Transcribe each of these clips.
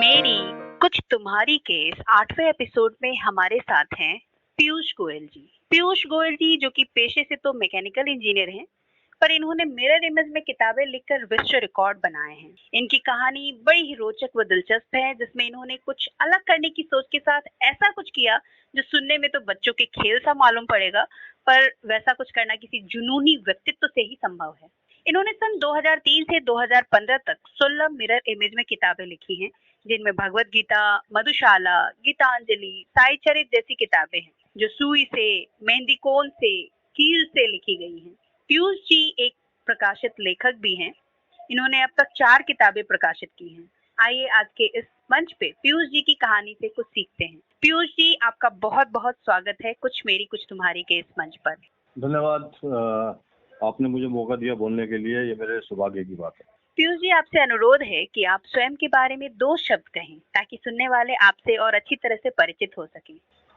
मेरी कुछ तुम्हारी के इस 8वें एपिसोड में हमारे साथ हैं पीयूष गोयल जी। पीयूष गोयल जी जो कि पेशे से तो मैकेनिकल इंजीनियर हैं, पर इन्होंने मिरर इमेज में किताबें लिखकर विश्व रिकॉर्ड बनाए हैं। इनकी कहानी बड़ी ही रोचक व दिलचस्प है, जिसमें इन्होंने कुछ अलग करने की सोच के साथ ऐसा कुछ किया जो सुनने में तो बच्चों के खेल सा मालूम पड़ेगा, पर वैसा कुछ करना किसी जुनूनी व्यक्तित्व से ही संभव है। इन्होंने सन 2003 से 2015 तक 16 मिरर इमेज में किताबें लिखी हैं, जिनमें भगवत गीता, मधुशाला, गीतांजलि, साई चरित जैसी किताबें हैं जो सुई से, मेहंदी कोन से, कील से लिखी गई हैं। पीयूष जी एक प्रकाशित लेखक भी हैं। इन्होंने अब तक 4 किताबें प्रकाशित की हैं। आइए आज के इस मंच पे पीयूष जी की कहानी से कुछ सीखते हैं। पीयूष जी, आपका बहुत बहुत स्वागत है कुछ मेरी कुछ तुम्हारी के इस मंच पर। धन्यवाद। आपने मुझे मौका दिया बोलने के लिए, ये मेरे सौभाग्य की बात है। पीयूष जी, आपसे अनुरोध है कि आप स्वयं के बारे में 2 शब्द कहें ताकि सुनने वाले आपसे और अच्छी तरह से परिचित हो सकें।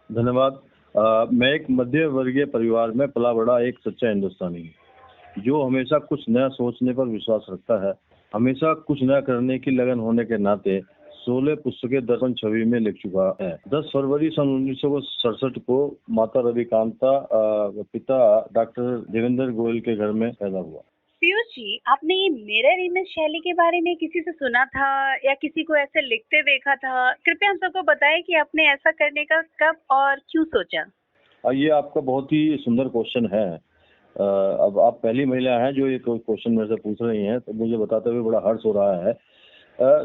धन्यवाद। मैं एक मध्य वर्गीय परिवार में पला बड़ा एक सच्चा हिंदुस्तानी हूँ, जो हमेशा कुछ नया सोचने पर विश्वास रखता है। हमेशा कुछ नया करने की लगन होने के नाते 16 पुस्तकें दर्पण छवि में लिख चुका है। 10 फरवरी सन 1967 को माता रविकांता पिता डॉक्टर देवेंद्र गोयल के घर में पैदा हुआ। पीयूष जी, आपने ये मिरर इमेज शैली के बारे में किसी से सुना था या किसी को ऐसे लिखते देखा था? कृपया हम सबको बताएं कि आपने ऐसा करने का कब और क्यों सोचा। ये आपका बहुत ही सुंदर क्वेश्चन है। अब आप पहली महिला हैं जो ये क्वेश्चन मेरे से पूछ रही हैं, तो मुझे बताते हुए बड़ा हर्ष हो रहा है।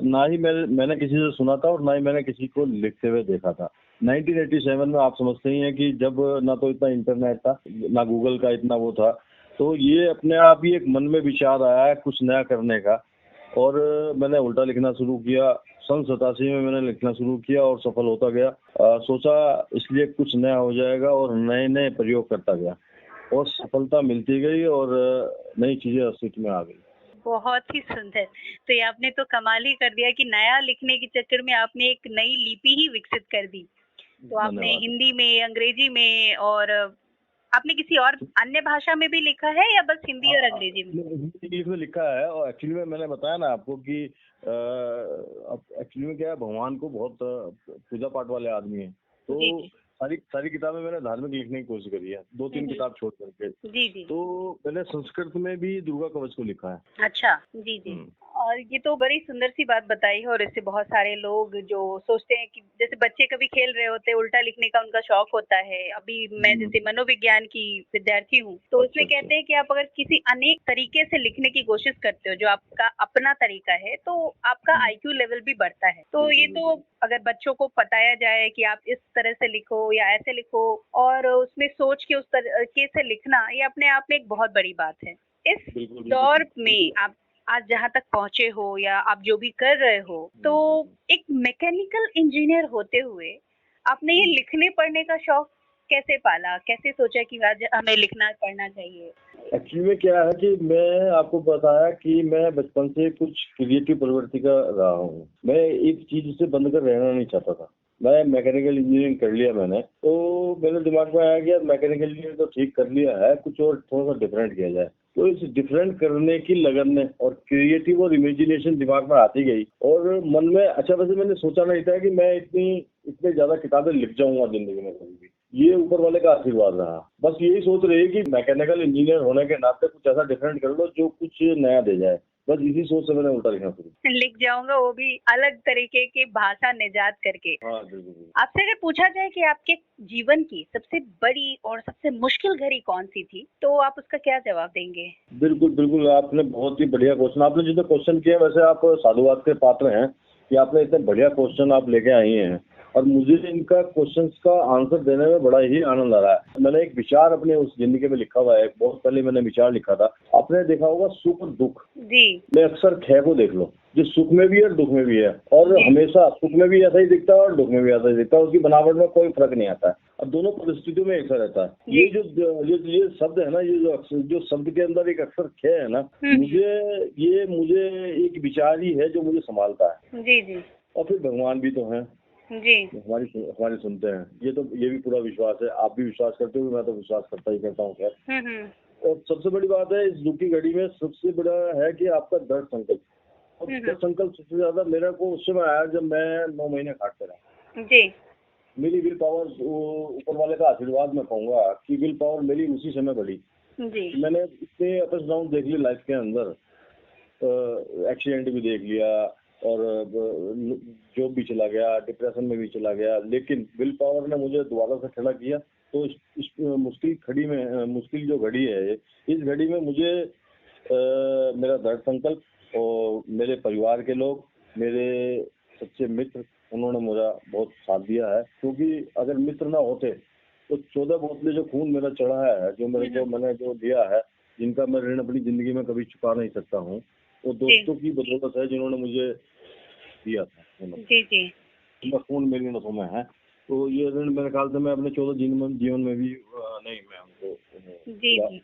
ना ही मैंने किसी से सुना था और ना ही मैंने किसी को लिखते हुए देखा था। 1987 में आप समझते ही हैं कि जब ना तो इतना इंटरनेट था, ना गूगल का इतना वो था, तो ये अपने आप ही एक मन में विचार आया है कुछ नया करने का, और मैंने उल्टा लिखना शुरू किया। सन 87 में मैंने लिखना शुरू किया और सफल होता गया। सोचा इसलिए कुछ नया हो जाएगा और नए नए प्रयोग करता गया और सफलता मिलती गई और नई चीजें अस्तित्व में आ गई। बहुत ही सुंदर। तो ये आपने तो कमाल ही कर दिया कि नया लिखने के चक्कर में आपने एक नई लिपि ही विकसित कर दी। तो आपने हिंदी में, अंग्रेजी में और आपने किसी और अन्य भाषा में भी लिखा है या बस हिंदी और अंग्रेजी में? इंग्लिश में लिखा है। और एक्चुअली में मैंने बताया ना आपको कि एक्चुअली में क्या है, भगवान को बहुत पूजा पाठ वाले आदमी हैं, तो सारी किताबें मैंने धार्मिक लिखने की कोशिश करी है, 2-3 किताब छोड़ करके। जी। तो मैंने संस्कृत में भी दुर्गा कवच को लिखा है। अच्छा, जी। और ये तो बड़ी सुंदर सी बात बताई है, और इससे बहुत सारे लोग जो सोचते हैं कि जैसे बच्चे कभी खेल रहे होते हैं, उल्टा लिखने का उनका शौक होता है। अभी मैं जैसे मनोविज्ञान की विद्यार्थी हूँ, तो उसमें कहते हैं कि आप अगर किसी अनेक तरीके से लिखने की कोशिश करते हो, जो आपका अपना तरीका है, तो आपका IQ लेवल भी बढ़ता है। तो ये तो अगर बच्चों को बताया जाए कि आप इस तरह से लिखो या ऐसे लिखो, और उसमें सोच के उस तरीके से लिखना, ये अपने आप में एक बहुत बड़ी बात है। इस दौर में आप आज जहाँ तक पहुँचे हो या आप जो भी कर रहे हो, तो एक मैकेनिकल इंजीनियर होते हुए आपने ये लिखने पढ़ने का शौक कैसे पाला? कैसे सोचा कि आज हमें लिखना पढ़ना चाहिए? एक्चुअली में क्या है कि मैं आपको बताया कि मैं बचपन से कुछ क्रिएटिव प्रवृत्ति का रहा हूँ। मैं एक चीज से बंद कर रहना नहीं चाहता था। मैं मैकेनिकल इंजीनियरिंग कर लिया मैंने, तो मेरे दिमाग में आया कि यार मैकेनिकल इंजीनियरिंग तो ठीक कर लिया है, कुछ और थोड़ा सा डिफरेंट किया जाए। तो इस डिफरेंट करने की लगन में और क्रिएटिव और इमेजिनेशन दिमाग में आती गई, और मन में अच्छा, वैसे मैंने सोचा नहीं था कि मैं इतने ज्यादा किताबें लिख जाऊंगा जिंदगी में कभी भी। ये ऊपर वाले का आशीर्वाद रहा। बस यही सोच रही है कि मैकेनिकल इंजीनियर होने के नाते कुछ ऐसा डिफरेंट कर लो जो कुछ नया दे जाए। बस इसी सोच से मैंने उल्टा लिखना शुरू। लिख जाऊंगा, वो भी अलग तरीके की भाषा निजात करके। हाँ, बिल्कुल। आपसे अगर पूछा जाए कि आपके जीवन की सबसे बड़ी और सबसे मुश्किल घड़ी कौन सी थी, तो आप उसका क्या जवाब देंगे? बिल्कुल, आपने बहुत ही बढ़िया क्वेश्चन, आपने जितने क्वेश्चन किए, वैसे आप साधुवाद के पात्र हैं कि आपने इतने बढ़िया क्वेश्चन आप लेके आई हैं, और मुझे इनका क्वेश्चंस का आंसर देने में बड़ा ही आनंद आ रहा है। मैंने एक विचार अपने उस जिंदगी में लिखा हुआ है, बहुत पहले मैंने विचार लिखा था। आपने देखा होगा सुख और दुख जी। मैं अक्सर खे को देख लो, जो सुख में भी है और दुख में भी है, और हमेशा सुख में भी ऐसा ही दिखता है और दुख में भी ऐसा ही दिखता है। उसकी बनावट में कोई फर्क नहीं आता है, और दोनों परिस्थितियों में ऐसा रहता है। ये जो शब्द है ना, ये जो शब्द के अंदर एक अक्सर खे है ना, मुझे एक विचार ही है जो मुझे संभालता है। जी। और फिर भगवान भी तो है जी, हमारी सुनते हैं। ये भी पूरा विश्वास है। आप भी विश्वास करते हो, मैं तो विश्वास करता ही करता हूँ। खैर, और सबसे बड़ी बात है इस दुख की घड़ी में, सबसे बड़ा है कि आपका दृढ़ संकल्प। और उसका संकल्प सबसे ज्यादा मेरे को उस समय आया जब मैं 9 महीने खाटते रहा जी मेरी विल पावर, ऊपर वाले का आशीर्वाद मैं कहूंगा कि विल पावर मेरी उसी समय बढ़ी। जी मैंने इतने अप्स डाउन देख लिए लाइफ के अंदर, एक्सीडेंट भी देख लिया और जॉब भी चला गया, डिप्रेशन में भी चला गया, लेकिन विल पावर ने मुझे दोबारा से खड़ा किया। तो इस मुश्किल जो घड़ी है, इस घड़ी में मुझे मेरा दृढ़ संकल्प और मेरे परिवार के लोग, मेरे सच्चे मित्र, उन्होंने मेरा बहुत साथ दिया है। क्योंकि अगर मित्र ना होते तो 14 बोतलें जो खून मेरा चढ़ा है, जो मेरे को मैंने जो दिया है, जिनका मैं ऋण अपनी जिंदगी में कभी चुका नहीं सकता हूँ, वो दोस्तों की बदौलत है जिन्होंने मुझे दिया था। जी जी खून मेरी नसों में है, तो ये ऋण मेरे ख्याल से मैं अपने 14 जीवन में भी नहीं, मैं उनको जी जी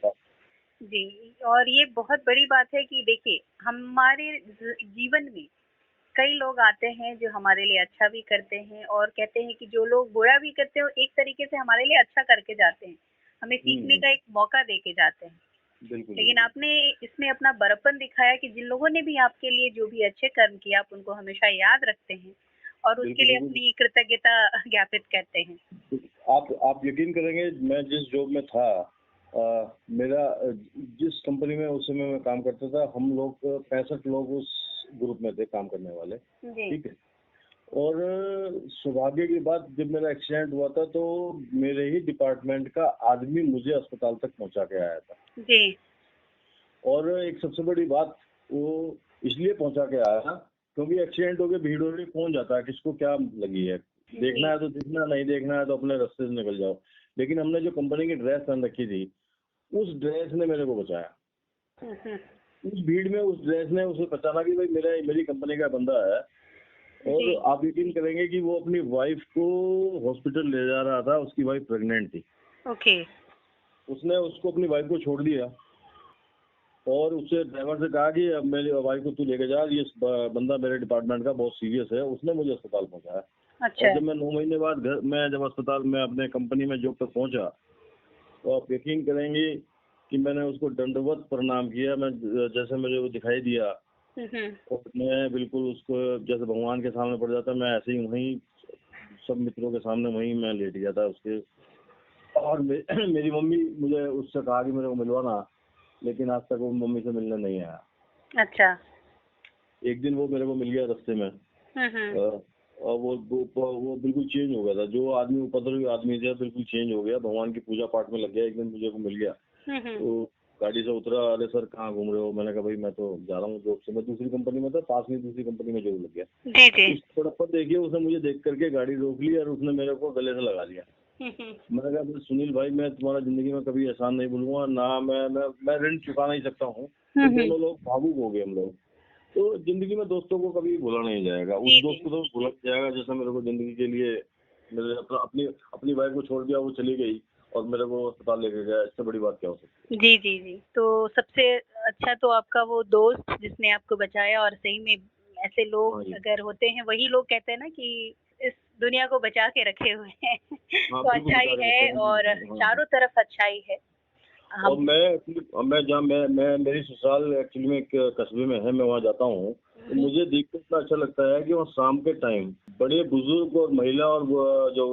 जी। और ये बहुत बड़ी बात है कि देखिए हमारे जीवन में कई लोग आते हैं जो हमारे लिए अच्छा भी करते हैं, और कहते हैं कि जो लोग बुरा भी करते हैं एक तरीके से हमारे लिए अच्छा करके जाते हैं, हमें सीखने का एक मौका दे के जाते हैं। लेकिन आपने इसमें अपना बड़प्पन दिखाया कि जिन लोगों ने भी आपके लिए जो भी अच्छे कर्म किए आप उनको हमेशा याद रखते हैं और उसके लिए अपनी कृतज्ञता ज्ञापित करते हैं। आप यकीन करेंगे, मैं जिस जॉब में था, मेरा जिस कंपनी में उस समय मैं काम करता था, हम लोग 65 लोग उस ग्रुप में थे काम करने वाले, ठीक है। और सौभाग्य की बात, जब मेरा एक्सीडेंट हुआ था तो मेरे ही डिपार्टमेंट का आदमी मुझे अस्पताल तक पहुंचा के आया था जी। और एक सबसे बड़ी बात, वो इसलिए पहुंचा के आया क्योंकि एक्सीडेंट हो गया, भीड़ हो रही, कौन जाता है, किसको क्या लगी है, देखना है तो दिखना, नहीं देखना है तो अपने रास्ते से निकल जाओ। लेकिन हमने जो कंपनी की ड्रेस पहन रखी थी, उस ड्रेस ने मेरे को बचाया। उस भीड़ में उस ड्रेस ने उसे पहचाना कि भाई मेरी कंपनी का बंदा है। और आप यकीन करेंगे कि वो अपनी वाइफ को हॉस्पिटल ले जा रहा था, उसकी वाइफ प्रेग्नेंट थी। ओके। उसने उसको अपनी वाइफ को छोड़ दिया और उससे ड्राइवर से कहा कि अब मेरी वाइफ को तू लेके जा, ये बंदा मेरे डिपार्टमेंट का बहुत सीरियस है। उसने मुझे अस्पताल पहुंचाया। अच्छा। और जब मैं 9 महीने बाद मैं जब अस्पताल में अपने कंपनी में जॉब तक पहुंचा, तो आप यकीन करेंगे कि मैंने उसको दंडवत प्रणाम किया। मैं जैसे मुझे वो दिखाई दिया और मैं बिल्कुल उसको जैसे भगवान के सामने पड़ जाता, मैं ऐसे ही वहीं सब मित्रों के सामने वहीं मैं लेट गया था उसके। और मेरी मम्मी मुझे उससे कहा कि मेरे को मिलवाना, लेकिन आज तक वो मम्मी से मिलने नहीं आया। अच्छा। एक दिन वो मेरे को मिल गया रास्ते में, और वो बिल्कुल चेंज हो गया था। जो आदमी उपद्रवी आदमी था बिल्कुल चेंज हो गया, भगवान की पूजा पाठ में लग गया। एक दिन मुझे को मिल गया, तो गाड़ी से उतरा, अरे सर कहाँ घूम रहे हो? मैंने कहा भाई मैं तो जा रहा हूँ जॉब से, मैं दूसरी कंपनी में था, पास में दूसरी कंपनी में जॉब लग गया। जी जी। उस पर देखिए उसने मुझे देख करके गाड़ी रोक ली और उसने मेरे को गले से लगा लिया। मैंने कहा सुनील भाई, मैं तुम्हारा जिंदगी में कभी एहसान नहीं भूलूंगा ना, मैं ऋण चुका नहीं सकता हूँ। तो दोनों लोग भावुक हो गए हम लोग। तो जिंदगी में दोस्तों को कभी भूला नहीं जाएगा। उस दोस्त को तो भूला जाएगा जैसा मेरे को जिंदगी के लिए मेरे अपनी वाइफ को छोड़ दिया, वो चली गई और मेरे को अस्पताल लेके गया। इससे बड़ी बात क्या हो सकती है? जी जी जी। तो सबसे अच्छा तो आपका वो दोस्त जिसने आपको बचाया, और सही में ऐसे लोग अगर होते हैं, वही लोग कहते हैं ना कि इस दुनिया को बचा के रखे हुए हैं। तो अच्छाई है और चारों तरफ अच्छाई है। और मैं मेरी ससुराल एक्चुअली में एक कस्बे में है, मैं वहाँ जाता हूँ तो मुझे देख के इतना अच्छा लगता है कि वहाँ शाम के टाइम बड़े बुजुर्ग और महिला और जो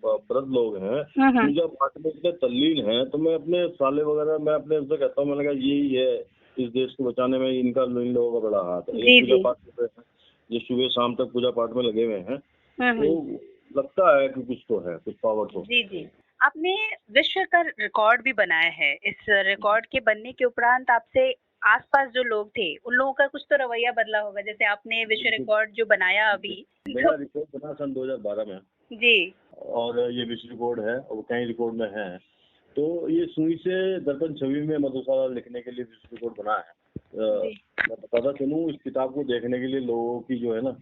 वृद्ध लोग हैं पूजा पाठ में इतने तल्लीन हैं। तो मैं अपने साले वगैरह मैं अपने उनसे कहता हूँ, मैंने कहा यही है इस देश को बचाने में इन लोगों का बड़ा हाथ है। ये पूजा पाठ कर रहे हैं, ये सुबह शाम तक पूजा पाठ में लगे हुए हैं, तो लगता है कि कुछ तो है, कुछ पावर तो। जी जी। आपने विश्व का रिकॉर्ड भी बनाया है। इस रिकॉर्ड के बनने के उपरांत आपसे आसपास जो लोग थे उन लोगों का कुछ तो रवैया बदला होगा। जैसे आपने विश्व रिकॉर्ड जो बनाया अभी, मेरा रिकॉर्ड बना सन 2012 में जी, और ये विश्व रिकॉर्ड है और कई रिकॉर्ड में है। तो ये सुई से दर्पण छवि में मधुशाला लिखने के लिए विश्व रिकॉर्ड बना है। मैं बताता चलूँ, इस किताब को देखने के लिए लोगों की जो है ना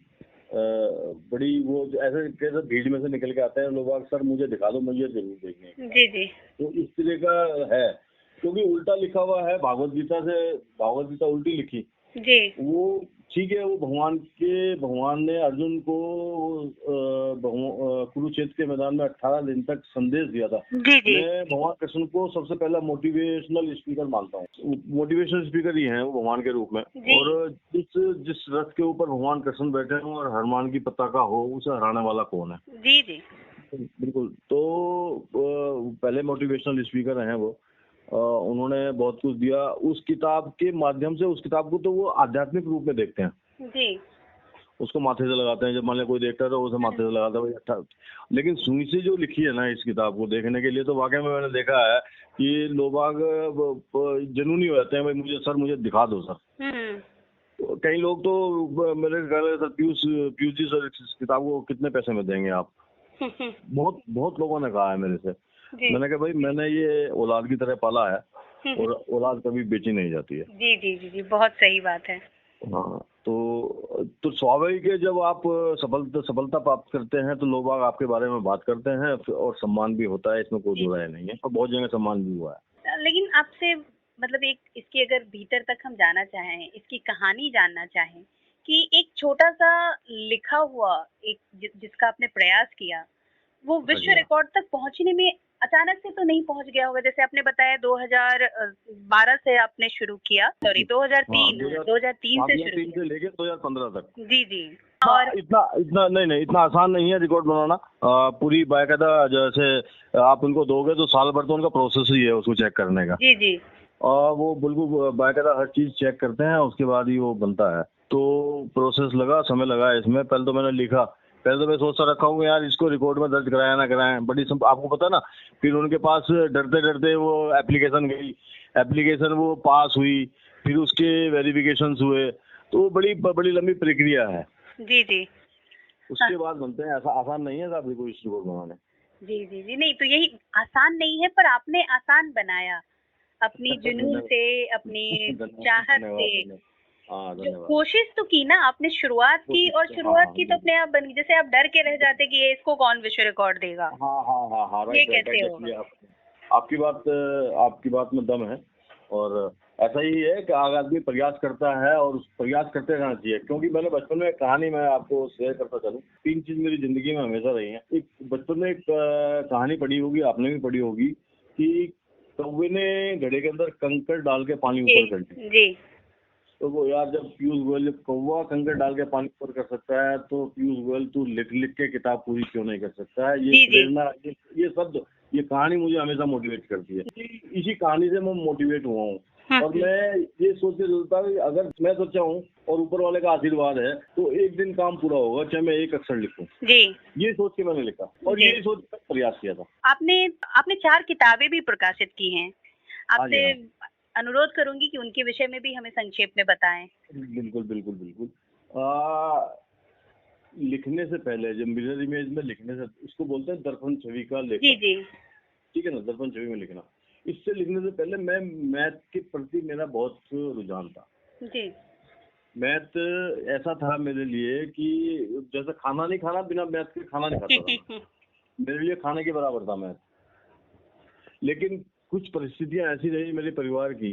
बड़ी वो ऐसे कैसे भीड़ में से निकल के आते हैं लोग, सर मुझे दिखा दो, मुझे जरूर देखने। जी जी। तो इस तरह का है, क्योंकि उल्टा लिखा हुआ है भागवत गीता से। भागवत गीता उल्टी लिखी जी, वो ठीक है, वो भगवान ने अर्जुन को कुरुक्षेत्र के मैदान में 18 दिन तक संदेश दिया था। जी जी मैं भगवान कृष्ण को सबसे पहला मोटिवेशनल स्पीकर मानता हूँ। मोटिवेशनल स्पीकर ही हैं वो भगवान के रूप में। जी। और जिस रथ के ऊपर भगवान कृष्ण बैठे हों और हनुमान की पताका हो, उसे हराने वाला कौन है? जी जी बिल्कुल। तो पहले मोटिवेशनल स्पीकर हैं वो। उन्होंने बहुत कुछ दिया उस किताब के माध्यम से। उस किताब को तो वो आध्यात्मिक रूप में देखते हैं, जी उसको माथे से लगाते हैं। जब मान लिया कोई देखता है तो उसे माथे से लगाता है भाई अच्छा। लेकिन सुई से जो लिखी है ना इस किताब को देखने के लिए, तो वाकई में मैंने देखा है कि लोग जुनूनी हो जाते हैं, भाई मुझे दिखा दो सर। तो कई लोग तो मेरे कह रहे सर पीयूष जी सर इस किताब को कितने पैसे में देंगे आप? बहुत बहुत लोगों ने कहा है मेरे से। जी मैंने कहा भाई मैंने ये औलाद की तरह पाला है और औलाद कभी बेची नहीं जाती है। जी जी जी जी बहुत सही बात है। हाँ, तो स्वाभाविक है जब आप सफलता प्राप्त करते हैं तो लोग आपके बारे में बात करते हैं और सम्मान भी होता है, इसमें कोई दो राय नहीं है। और बहुत जगह सम्मान भी हुआ है। लेकिन आपसे मतलब एक इसकी अगर भीतर तक हम जाना चाहें, इसकी कहानी जानना चाहें कि एक छोटा सा लिखा हुआ एक जिसका आपने प्रयास किया, वो विश्व रिकॉर्ड तक पहुंचने में अचानक से तो नहीं पहुंच गया होगा। जैसे आपने बताया 2012 से आपने शुरू किया, सॉरी 2003 से शुरू किया, से लेके 2015 तक। जी जी। और इतना नहीं, इतना आसान नहीं है रिकॉर्ड बनाना। पूरी बाकायदा जैसे आप उनको दोगे तो साल भर तो उनका प्रोसेस ही है उसको चेक करने का। जी जी। और वो बिल्कुल बाकायदा हर चीज चेक करते हैं, उसके बाद ही वो बनता है। तो प्रोसेस लगा, समय लगा इसमें। पहले तो मैंने लिखा, पहले तो मैं सोचता रखा हूँ यार इसको रिकॉर्ड में दर्ज कराया ना कराएं, आपको पता ना। फिर उनके पास डरते डरते वो एप्लीकेशन गई, एप्लीकेशन वो पास हुई, फिर उसके वेरिफिकेशन हुए। तो बड़ी लंबी प्रक्रिया है। जी जी। उसके बाद बनते हैं। ऐसा आसान नहीं है साहब कोई रिकॉर्ड बनाने। जी जी जी नहीं, तो यही आसान नहीं है, पर आपने आसान बनाया अपनी जुनून से, अपनी चाहत से। जो कोशिश तो की ना आपने, शुरुआत की, और शुरुआत की तो अपने आप बन गई। जैसे आप डर के रह जाते कि ये इसको कौन विश्व रिकॉर्ड देगा। हाँ, ये कैसे होगा। आपकी बात में दम है। और ऐसा ही है कि अगर आदमी प्रयास करता है और प्रयास करते रहना चाहिए। क्योंकि मैंने बचपन में कहानी मैं आपको शेयर करता चलूं, 3 चीज मेरी जिंदगी में हमेशा रही हैं। एक बचपन में एक कहानी पढ़ी होगी, आपने भी पढ़ी होगी, कि कौवे ने घड़े के अंदर कंकड़ डाल के पानी ऊपर कर दिया। जी। तो वो यार जब पीयूष गोयल, जब कौवा कंकड़ डाल के पानी ऊपर कर सकता है तो पीयूष गोयल तू लिख के किताब पूरी क्यों नहीं कर सकता है? ये प्रेरणा, ये शब्द, ये कहानी मुझे हमेशा मोटिवेट करती है। इसी कहानी से मैं मोटिवेट हुआ हूँ। और मैं ये सोच के चलता हूँ अगर मैं सोचा हूँ और ऊपर वाले का आशीर्वाद है तो एक दिन काम पूरा होगा, चाहे मैं एक अक्षर लिखूं। जी, ये सोच के मैंने लिखा और यही सोच कर प्रयास किया था। आपने 4 किताबें भी प्रकाशित की हैं। आपसे अनुरोध करूंगी कि उनके विषय में भी हमें संक्षेप में बताएं। बिल्कुल। लिखने से पहले, जब मिरर इमेज में लिखने से, इसको बोलते हैं दर्पण छवि का लेखन। जी जी, ठीक है ना, दर्पण छवि में लिखना। इससे लिखने से पहले मैं मैथ के प्रति मेरा बहुत रुझान था। जी। मैथ ऐसा था मेरे लिए कि जैसे खाना नहीं खाना, बिना मैथ के खाना नहीं खाता था। मेरे लिए खाने के बराबर था मैथ। लेकिन कुछ परिस्थितियां ऐसी रही मेरे परिवार की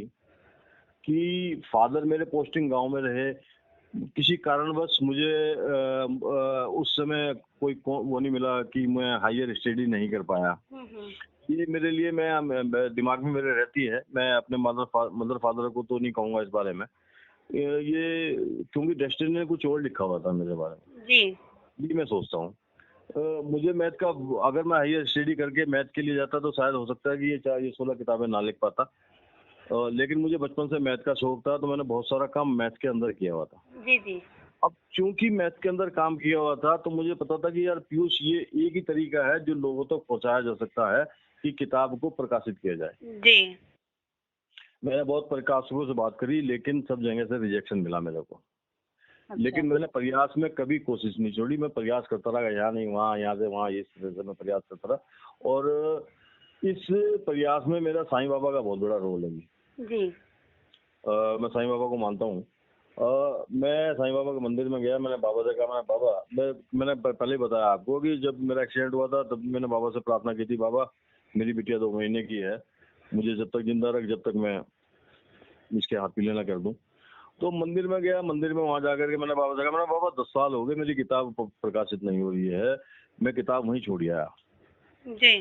कि फादर मेरे पोस्टिंग गांव में रहे। किसी कारणवश मुझे उस समय कोई वो नहीं मिला कि मैं हायर स्टडी नहीं कर पाया। ये मेरे लिए, मैं दिमाग में मेरे रहती है। मैं अपने मदर फादर को तो नहीं कहूँगा इस बारे में, ये क्योंकि डेस्टिनी ने कुछ और लिखा हुआ था मेरे बारे में। जी, ये मैं सोचता हूँ। मुझे मैथ का, अगर मैं हायर स्टडी करके मैथ के लिए जाता तो शायद हो सकता है कि ये 16 किताबें ना लिख पाता। लेकिन मुझे बचपन से मैथ का शौक था तो मैंने बहुत सारा काम मैथ के अंदर किया हुआ था। जी जी। अब चूंकि मैथ के अंदर काम किया हुआ था तो मुझे पता था कि यार पीयूष, ये एक ही तरीका है जो लोगों तक पहुंचाया जा सकता है कि किताब को प्रकाशित किया जाए। जी। मैंने बहुत प्रकाशकों से बात करी लेकिन सब जगह से रिजेक्शन मिला मेरे को। अच्छा। लेकिन मैंने प्रयास में कभी कोशिश नहीं छोड़ी। मैं प्रयास करता रहा, यहाँ नहीं वहाँ, यहाँ से वहाँ, इस तरह से मैं प्रयास करता रहा। और इस प्रयास में मेरा साईं बाबा का बहुत बड़ा रोल है जी। मैं साईं बाबा को मानता हूँ। मैं साईं बाबा के मंदिर में गया। मैंने बाबा से कहा, बाबा, मैंने पहले ही बताया आपको कि जब मेरा एक्सीडेंट हुआ था तब मैंने बाबा से प्रार्थना की थी, बाबा मेरी बिटिया 2 महीने की है, मुझे जब तक जिंदा रख, जब तक मैं इसके हाथ पीले ना कर दूं। तो मंदिर में गया, मंदिर में वहां जाकर के मैंने बाबा से कहा, मैंने बाबा 10 साल हो गए मेरी किताब प्रकाशित नहीं हो रही है, मैं किताब वहीं छोड़ आया। जी।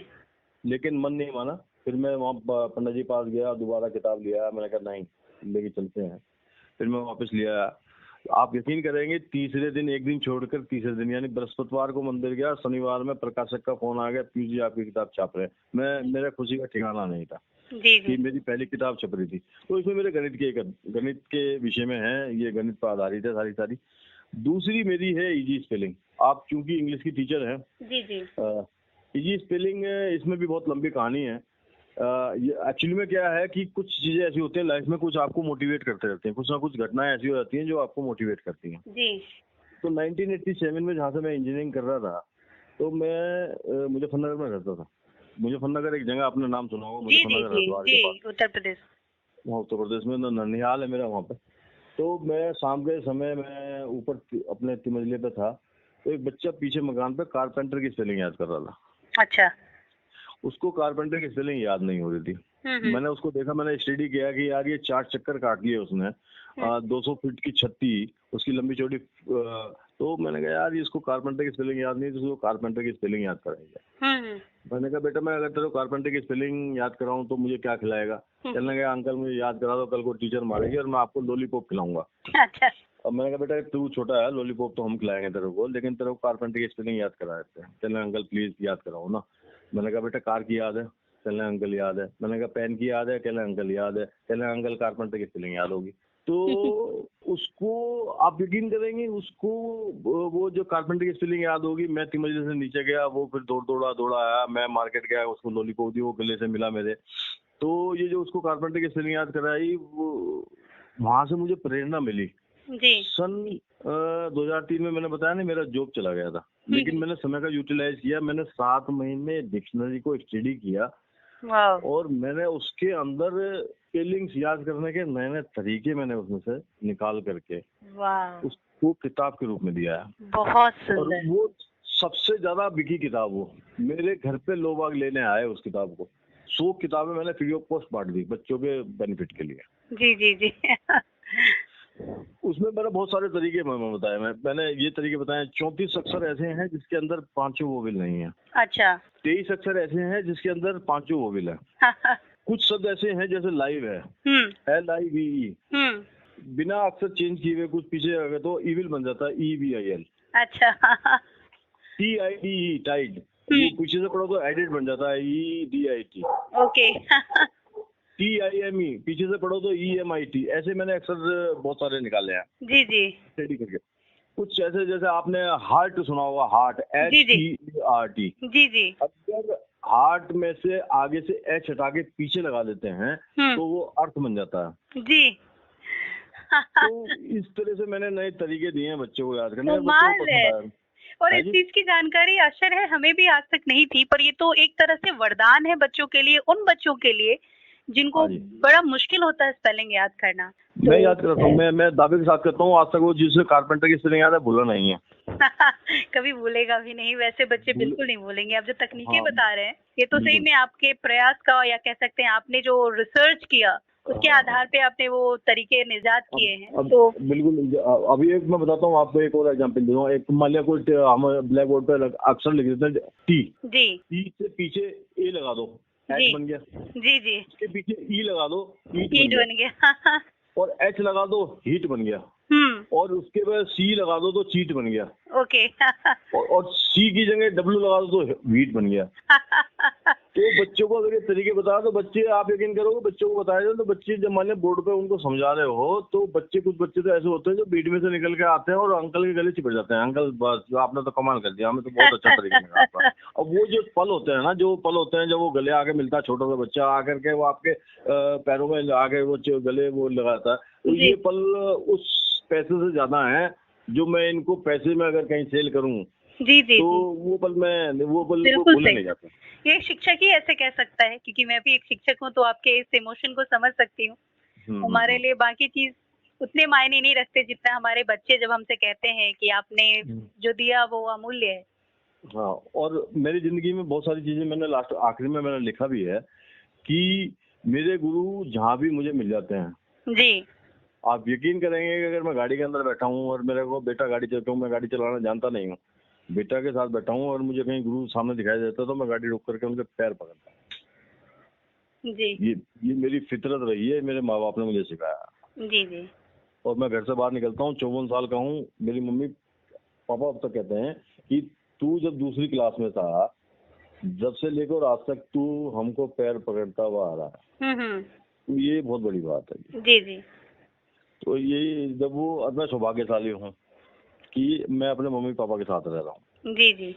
लेकिन मन नहीं माना। फिर मैं वहाँ पंडित जी पास गया, दोबारा किताब लिया, मैंने कहा नहीं लेके चलते हैं। फिर मैं वापस लिया। आप यकीन करेंगे तीसरे दिन, एक दिन छोड़कर तीसरे दिन यानी बृहस्पतिवार को मंदिर गया, शनिवार में प्रकाशक का फोन आ गया, पीयूष जी आपकी किताब छाप रहे हैं। मेरा खुशी का ठिकाना नहीं था जी कि जी। मेरी पहली किताब छप रही थी। तो इसमें मेरे गणित के विषय में है, ये गणित पर आधारित है सारी। दूसरी मेरी है इजी स्पेलिंग। आप चूंकि इंग्लिश की टीचर हैं, जी जी। इजी स्पेलिंग, इसमें भी बहुत लंबी कहानी है। एक्चुअली में क्या है कि कुछ चीजें ऐसी होती हैं लाइफ में, कुछ आपको मोटिवेट करते रहते हैं, कुछ ना कुछ घटनाएं ऐसी हो जाती हैं जो आपको मोटिवेट करती हैं। जी। तो 1987 में जहाँ से मैं इंजीनियरिंग कर रहा था, तो मैं मुजफ्फरनगर में रहता था। मुजफ्फरनगर एक जगह आपने नाम सुना होगा, जी जी मुजफ्फरनगर जी हरिद्वार के पास, जी, उत्तर प्रदेश। वहाँ उत्तर प्रदेश में ननिहाल है मेरा वहाँ पे। तो मैं शाम के समय मैं ऊपर अपने तिमंजले पे था, तो एक बच्चा पीछे मकान पे कारपेंटर की स्पेलिंग याद कर रहा था। अच्छा। उसको कारपेंटर की स्पेलिंग याद नहीं हो रही थी। मैंने उसको देखा, मैंने स्टडी किया कि यार ये 4 चक्कर काट लिए उसने, 200 फीट की छत थी उसकी, लंबी चौड़ी। तो मैंने कहा यार इसको कारपेंटर की स्पेलिंग याद नहीं, तो उसको कारपेंटर की स्पेलिंग याद कराएंगे। मैंने कहा बेटा मैं अगर तेरे को कारपेंटर की स्पेलिंग याद कराऊं तो मुझे क्या खिलाएगा? कहने लगा अंकल मुझे याद करा दो, कल को टीचर मारेगी और मैं आपको लॉलीपॉप खिलाऊंगा। अच्छा। अब मैंने कहा बेटा तू छोटा है, लॉलीपॉप तो हम खिलाएंगे तेरे को, लेकिन तेरे को कारपेंटर की स्पेलिंग याद करा देते हैं। कहने लगा अंकल प्लीज याद कराओ ना। मैंने कहा बेटा कार की याद है? कहने लगा अंकल याद है। मैंने कहा पेन की याद है? कहने लगा अंकल याद है। कहने लगा अंकल कारपेंटर की स्पेलिंग याद होगी। तो उसको आप यकीन करेंगे, उसको वो जो कारपेंटर की स्पेलिंग याद होगी, मैं तिमंजले से नीचे गया, वो फिर दौड़ा आया, मैं मार्केट गया, उसको लॉलीपॉप दी, वो गले से मिला मेरे। तो ये जो उसको कारपेंटर की स्पेलिंग याद कराई, वो वहां से मुझे प्रेरणा मिली। जी। सन 2003 में मैंने बताया नहीं मेरा जॉब चला गया था, लेकिन मैंने समय का यूटिलाइज किया। मैंने 7 महीने डिक्शनरी को स्टडी किया और मैंने उसके अंदर स्पेलिंग्स याद करने के नए नए तरीके मैंने उसमें से निकाल करके उसको किताब के रूप में दिया है। बहुत और सुंदर। वो सबसे ज्यादा बिकी किताब, वो मेरे घर पे लोग बाग लेने आए उस किताब को। 100 किताबें मैंने फ्री ऑफ कॉस्ट बांट दी बच्चों के बेनिफिट के लिए। जी जी जी। उसमें मैंने बहुत सारे तरीके बताए। मैंने ये तरीके बताए। 34 अक्षर ऐसे हैं जिसके अंदर 5 वोवेल नहीं है। अच्छा। 23 अक्षर ऐसे हैं जिसके अंदर 5 वोवेल है। कुछ शब्द ऐसे हैं जैसे लाइव है, LIVE, बिना अक्षर चेंज किए हुए कुछ पीछे अगर तो इविल बन जाता है, EVIL। अच्छा। TIDE टाइड, वो पीछे से पढ़ो तो एडिट बन जाता है, EDIT। ओके। TIME पीछे से पढ़ो तो EMIT। ऐसे मैंने अक्सर बहुत सारे निकाले हैं जी जी। स्टडी करके। कुछ ऐसे जैसे आपने हार्ट सुना होगा, हार्ट, HEART। जी जी। अगर हार्ट में से आगे से H हटा के पीछे लगा देते हैं तो वो अर्थ बन जाता है। जी। तो इस तरह से मैंने नए तरीके दिए हैं बच्चों को याद करने। कमाल है। और इस चीज की जानकारी अक्षर है हमें भी आज तक नहीं थी, पर ये तो एक तरह से वरदान है बच्चों के लिए, उन बच्चों के लिए जिनको बड़ा मुश्किल होता है स्पेलिंग याद करना। मैं याद करता हूँ, मैं दावे के साथ करता हूँ, आज तक वो जिससे कारपेंटर की स्पेलिंग याद है भूला नहीं है। कभी भूलेगा भी नहीं, वैसे बच्चे बिल्कुल नहीं भूलेंगे। आप जो तकनीकें बता रहे हैं ये तो सही में आपके प्रयास का, या कह सकते हैं आपने जो रिसर्च किया उसके आधार पे आपने वो तरीके निजात किए हैं। तो बिल्कुल। अभी एक मैं बताता हूँ आपको, एक और एग्जांपल दे दूँ। एक मान लिया कोई हम ब्लैक बोर्ड पे अक्षर लिख देते हैं टी जी, से पीछे ए लगा दो, एच बन गया। जी जी। इसके पीछे ई लगा दो, ईट बन गया। और एच लगा दो, हीट बन गया। और उसके बाद सी लगा दो तो चीट बन गया। ओके। और सी की जगह डब्ल्यू लगा दो तो वीट बन गया। तो बच्चों को अगर ये तरीके बताओ तो बच्चे, आप यकीन करोगे बच्चों को बताया जाए तो बच्चे जब मान बोर्ड पे उनको समझा रहे हो तो बच्चे, कुछ बच्चे तो ऐसे होते हैं जो बीच में से निकल के आते हैं और अंकल के गले चिपट जाते हैं। अंकल बस आपने तो कमाल कर दिया, हमें तो बहुत अच्छा तरीका लगा आपका। और वो जो पल होते हैं ना, जो पल होते हैं जब वो गले आके मिलता है, छोटा सा बच्चा आकर के वो आपके पैरों में आके वो गले वो लगाता है, तो ये पल उस पैसे से ज्यादा है जो मैं इनको पैसे में अगर कहीं सेल करूं जी जी तो वो पल भूला नहीं जाता। ये शिक्षक ही ऐसे कह सकता है, क्योंकि मैं भी एक शिक्षक हूँ तो आपके इस इमोशन को समझ सकती हूँ। हमारे लिए बाकी चीज उतने मायने नहीं रखते जितना हमारे बच्चे जब हमसे कहते हैं कि आपने जो दिया वो अमूल्य है। हाँ, और मेरी जिंदगी में बहुत सारी चीजें मैंने आखिरी में मैंने लिखा भी है कि मेरे गुरु जहाँ भी मुझे मिल जाते हैं जी, आप यकीन करेंगे कि अगर मैं गाड़ी के अंदर बैठा हूँ और मेरे को बेटा गाड़ी चलाता हूँ, मैं गाड़ी चलाना जानता नहीं हूँ, बेटा के साथ बैठा हूँ और मुझे कहीं गुरु सामने दिखाई देता है तो मैं गाड़ी रोक करके उनके पैर पकड़ता हूँ। जी ये मेरी फितरत रही है, मेरे माँ बाप ने मुझे सिखाया। जी जी और मैं घर से बाहर निकलता हूँ, 54 साल का हूँ, मेरी मम्मी पापा अब तक कहते हैं कि तू जब दूसरी क्लास में था, जब से लेकर आज तक तू हमको पैर पकड़ता हुआ आ रहा है। तो ये बहुत बड़ी बात है। जी जी तो ये जब वो, अब मैं सौभाग्यशाली हूँ कि मैं अपने मम्मी पापा के साथ रह रहा हूँ। जी जी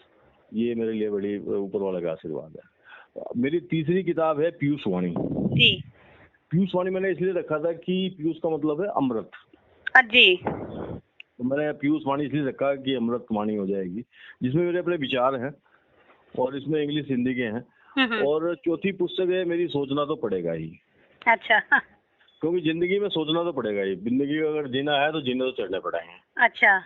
ये मेरे लिए बड़ी ऊपर वाले का आशीर्वाद है। मेरी तीसरी किताब है पीयूष वाणी। जी पीयूष वाणी मैंने इसलिए रखा था कि पीयूष का मतलब है अमृत। जी तो मैंने पीयूष वाणी इसलिए रखा कि अमृत वाणी हो जाएगी, जिसमें मेरे अपने विचार हैं और इसमें इंग्लिश हिंदी के हैं। और चौथी पुस्तक है मेरी सोचना तो पड़ेगा ही। अच्छा क्योंकि जिंदगी में सोचना तो पड़ेगा ही, जिंदगी को अगर जीना है तो जीने तो चढ़ने पड़ेंगे। अच्छा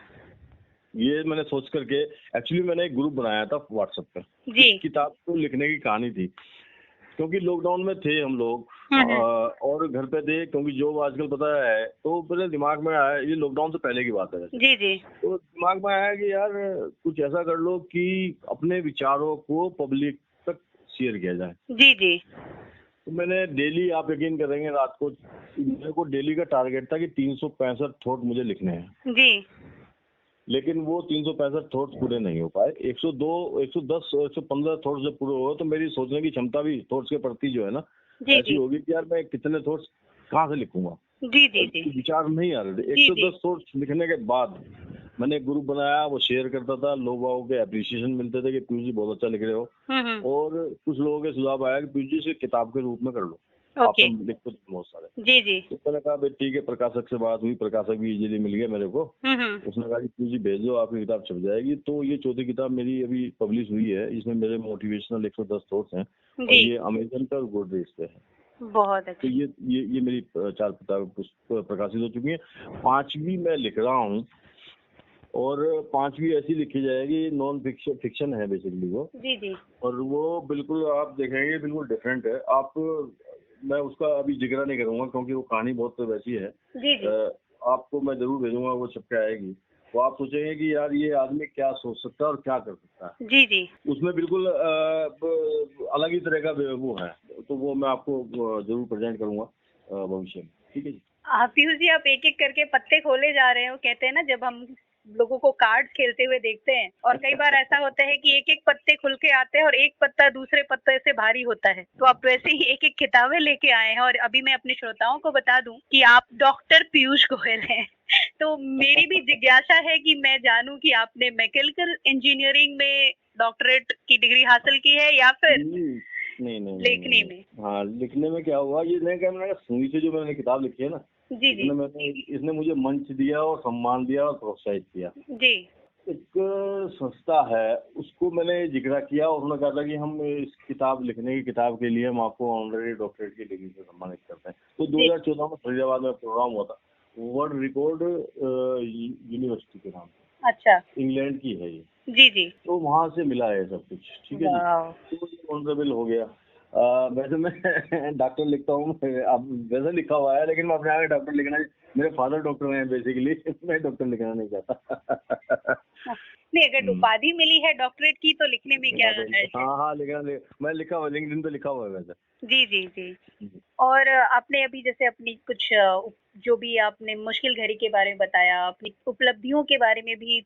ये मैंने सोच करके, एक्चुअली मैंने एक ग्रुप बनाया था व्हाट्सएप पे। जी किताब को लिखने की कहानी थी, क्योंकि लॉकडाउन में थे हम लोग और घर पे थे, क्योंकि जॉब आजकल पता है, तो मेरे दिमाग में आया, ये लॉकडाउन से पहले की बात है वैसे। जी जी तो दिमाग में आया कि यार कुछ ऐसा कर लो कि अपने विचारों को पब्लिक तक शेयर किया जाए। जी जी तो मैंने डेली, आप यकीन करेंगे, रात को मेरे को डेली का टारगेट था कि 365 थॉट मुझे लिखने हैं। जी लेकिन वो 365 थॉट्स पूरे नहीं हो पाए। 102, 110 और 115 थॉट्स जब पूरे हो तो मेरी सोचने की क्षमता भी थॉट्स के प्रति जो है ना, जी ऐसी होगी कि यार मैं कितने थॉट्स कहाँ से लिखूंगा। जी जी जी विचार नहीं आ रहे थे। जी, 110 थॉट्स लिखने के बाद मैंने एक ग्रुप बनाया, वो शेयर करता था, लोगों के अप्रिसिएशन मिलते थे कि पीयूष जी बहुत अच्छा लिख रहे हो। और कुछ लोगों के सुझाव आया कि पीयूष जी इसे किताब के रूप में कर लो, ओके आपने लिखते बहुत सारे। जी जी तो मैंने कहा भाई ठीक है, प्रकाशक से बात हुई, प्रकाशक भी इजीली मिल गया मेरे को। उसने कहा कि पीयूष जी भेज दो, आपकी किताब छप जाएगी। तो ये चौथी किताब मेरी अभी पब्लिश हुई है, इसमें मेरे मोटिवेशनल 110 थॉट्स हैं और जी ये अमेजन पर गोदरेज पे है। बहुत तो अच्छा ये मेरी 4 किताब प्रकाशित हो चुकी है। 5वीं मैं लिख रहा हूँ और 5वीं ऐसी लिखी जाएगी, नॉन फिक्शन है बेसिकली वो। जी जी और वो बिल्कुल आप देखेंगे बिल्कुल डिफरेंट है। आप, मैं उसका अभी जिक्र नहीं करूंगा क्योंकि वो कहानी बहुत वैसी है। जी जी आपको मैं जरूर भेजूंगा, वो छप के आएगी। तो आप सोचेंगे कि यार ये आदमी क्या सोच सकता है और क्या कर सकता है। जी जी उसमें बिल्कुल अलग ही तरह का वो है। तो वो मैं आपको जरूर प्रेजेंट करूंगा भविष्य में। ठीक है जी। पीयूष जी, आप एक एक करके पत्ते खोले जा रहे हो। कहते हैं ना, जब हम लोगों को कार्ड खेलते हुए देखते हैं और कई बार ऐसा होता है कि एक एक पत्ते खुल के आते हैं और एक पत्ता दूसरे पत्ते से भारी होता है, तो आप वैसे ही एक एक किताबें लेके आए हैं। और अभी मैं अपने श्रोताओं को बता दूं कि आप डॉक्टर पीयूष गोयल हैं। तो मेरी भी जिज्ञासा है कि मैं जानूं कि आपने मैकेनिकल इंजीनियरिंग में डॉक्टरेट की डिग्री हासिल की है या फिर नहीं लेखनी में। हाँ, लिखने में क्या हुआ, ये नहीं क्या, मैंने सुई से जो मैंने किताब लिखी है ना, जी जी इसने मुझे मंच दिया और सम्मान दिया और प्रोत्साहित किया। जी एक संस्था है, उसको मैंने जिक्र किया और उन्होंने कहा था कि हम इस किताब लिखने की किताब के लिए हम आपको ऑनरेरी डॉक्टरेट की डिग्री से सम्मानित करते हैं। तो 2014 में फरीदाबाद में प्रोग्राम हुआ था, वर्ल्ड रिकॉर्ड यूनिवर्सिटी के नाम से। अच्छा इंग्लैंड की है ये। जी जी तो वहां से मिला है सब कुछ। ठीक है जी। तो ऑनरेबल हो गया। वैसे मैं डॉक्टर लिखता हूँ, अब वैसे लिखा हुआ है, लेकिन मैं अपने आगे डॉक्टर लिखना, मेरे फादर डॉक्टर हैं बेसिकली, मैं डॉक्टर लिखना नहीं चाहता। नहीं, अगर उपाधि मिली है डॉक्टरेट की तो लिखने में क्या है। हाँ मैं लिखा हुआ, लिंक्डइन पे लिखा हुआ है वैसे। जी जी जी और आपने अभी जैसे अपनी कुछ जो भी आपने मुश्किल घड़ी के बारे में बताया, अपनी उपलब्धियों के बारे में भी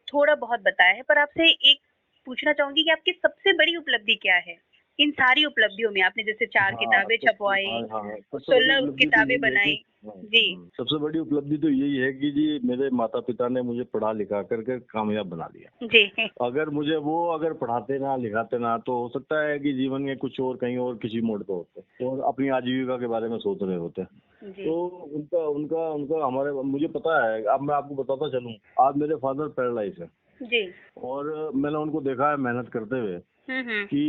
थोड़ा बहुत बताया है, पर आपसे एक पूछना चाहूंगी कि आपकी सबसे बड़ी उपलब्धि क्या है इन सारी उपलब्धियों में। आपने जैसे 4 किताबें छपवाई, 16 किताबें बनाई। जी सबसे बड़ी उपलब्धि तो यही है कि जी मेरे माता पिता ने मुझे पढ़ा लिखा करके कामयाब बना लिया। जी अगर पढ़ाते ना लिखाते ना, तो हो सकता है कि जीवन में कुछ और कहीं और किसी मोड़ पे होते और अपनी आजीविका के बारे में सोच रहे होते। तो उनका उनका उनका हमारे, मुझे पता है, अब मैं आपको बताता चलूं, आज मेरे फादर पैरालाइज है जी और मैंने उनको देखा है मेहनत करते हुए कि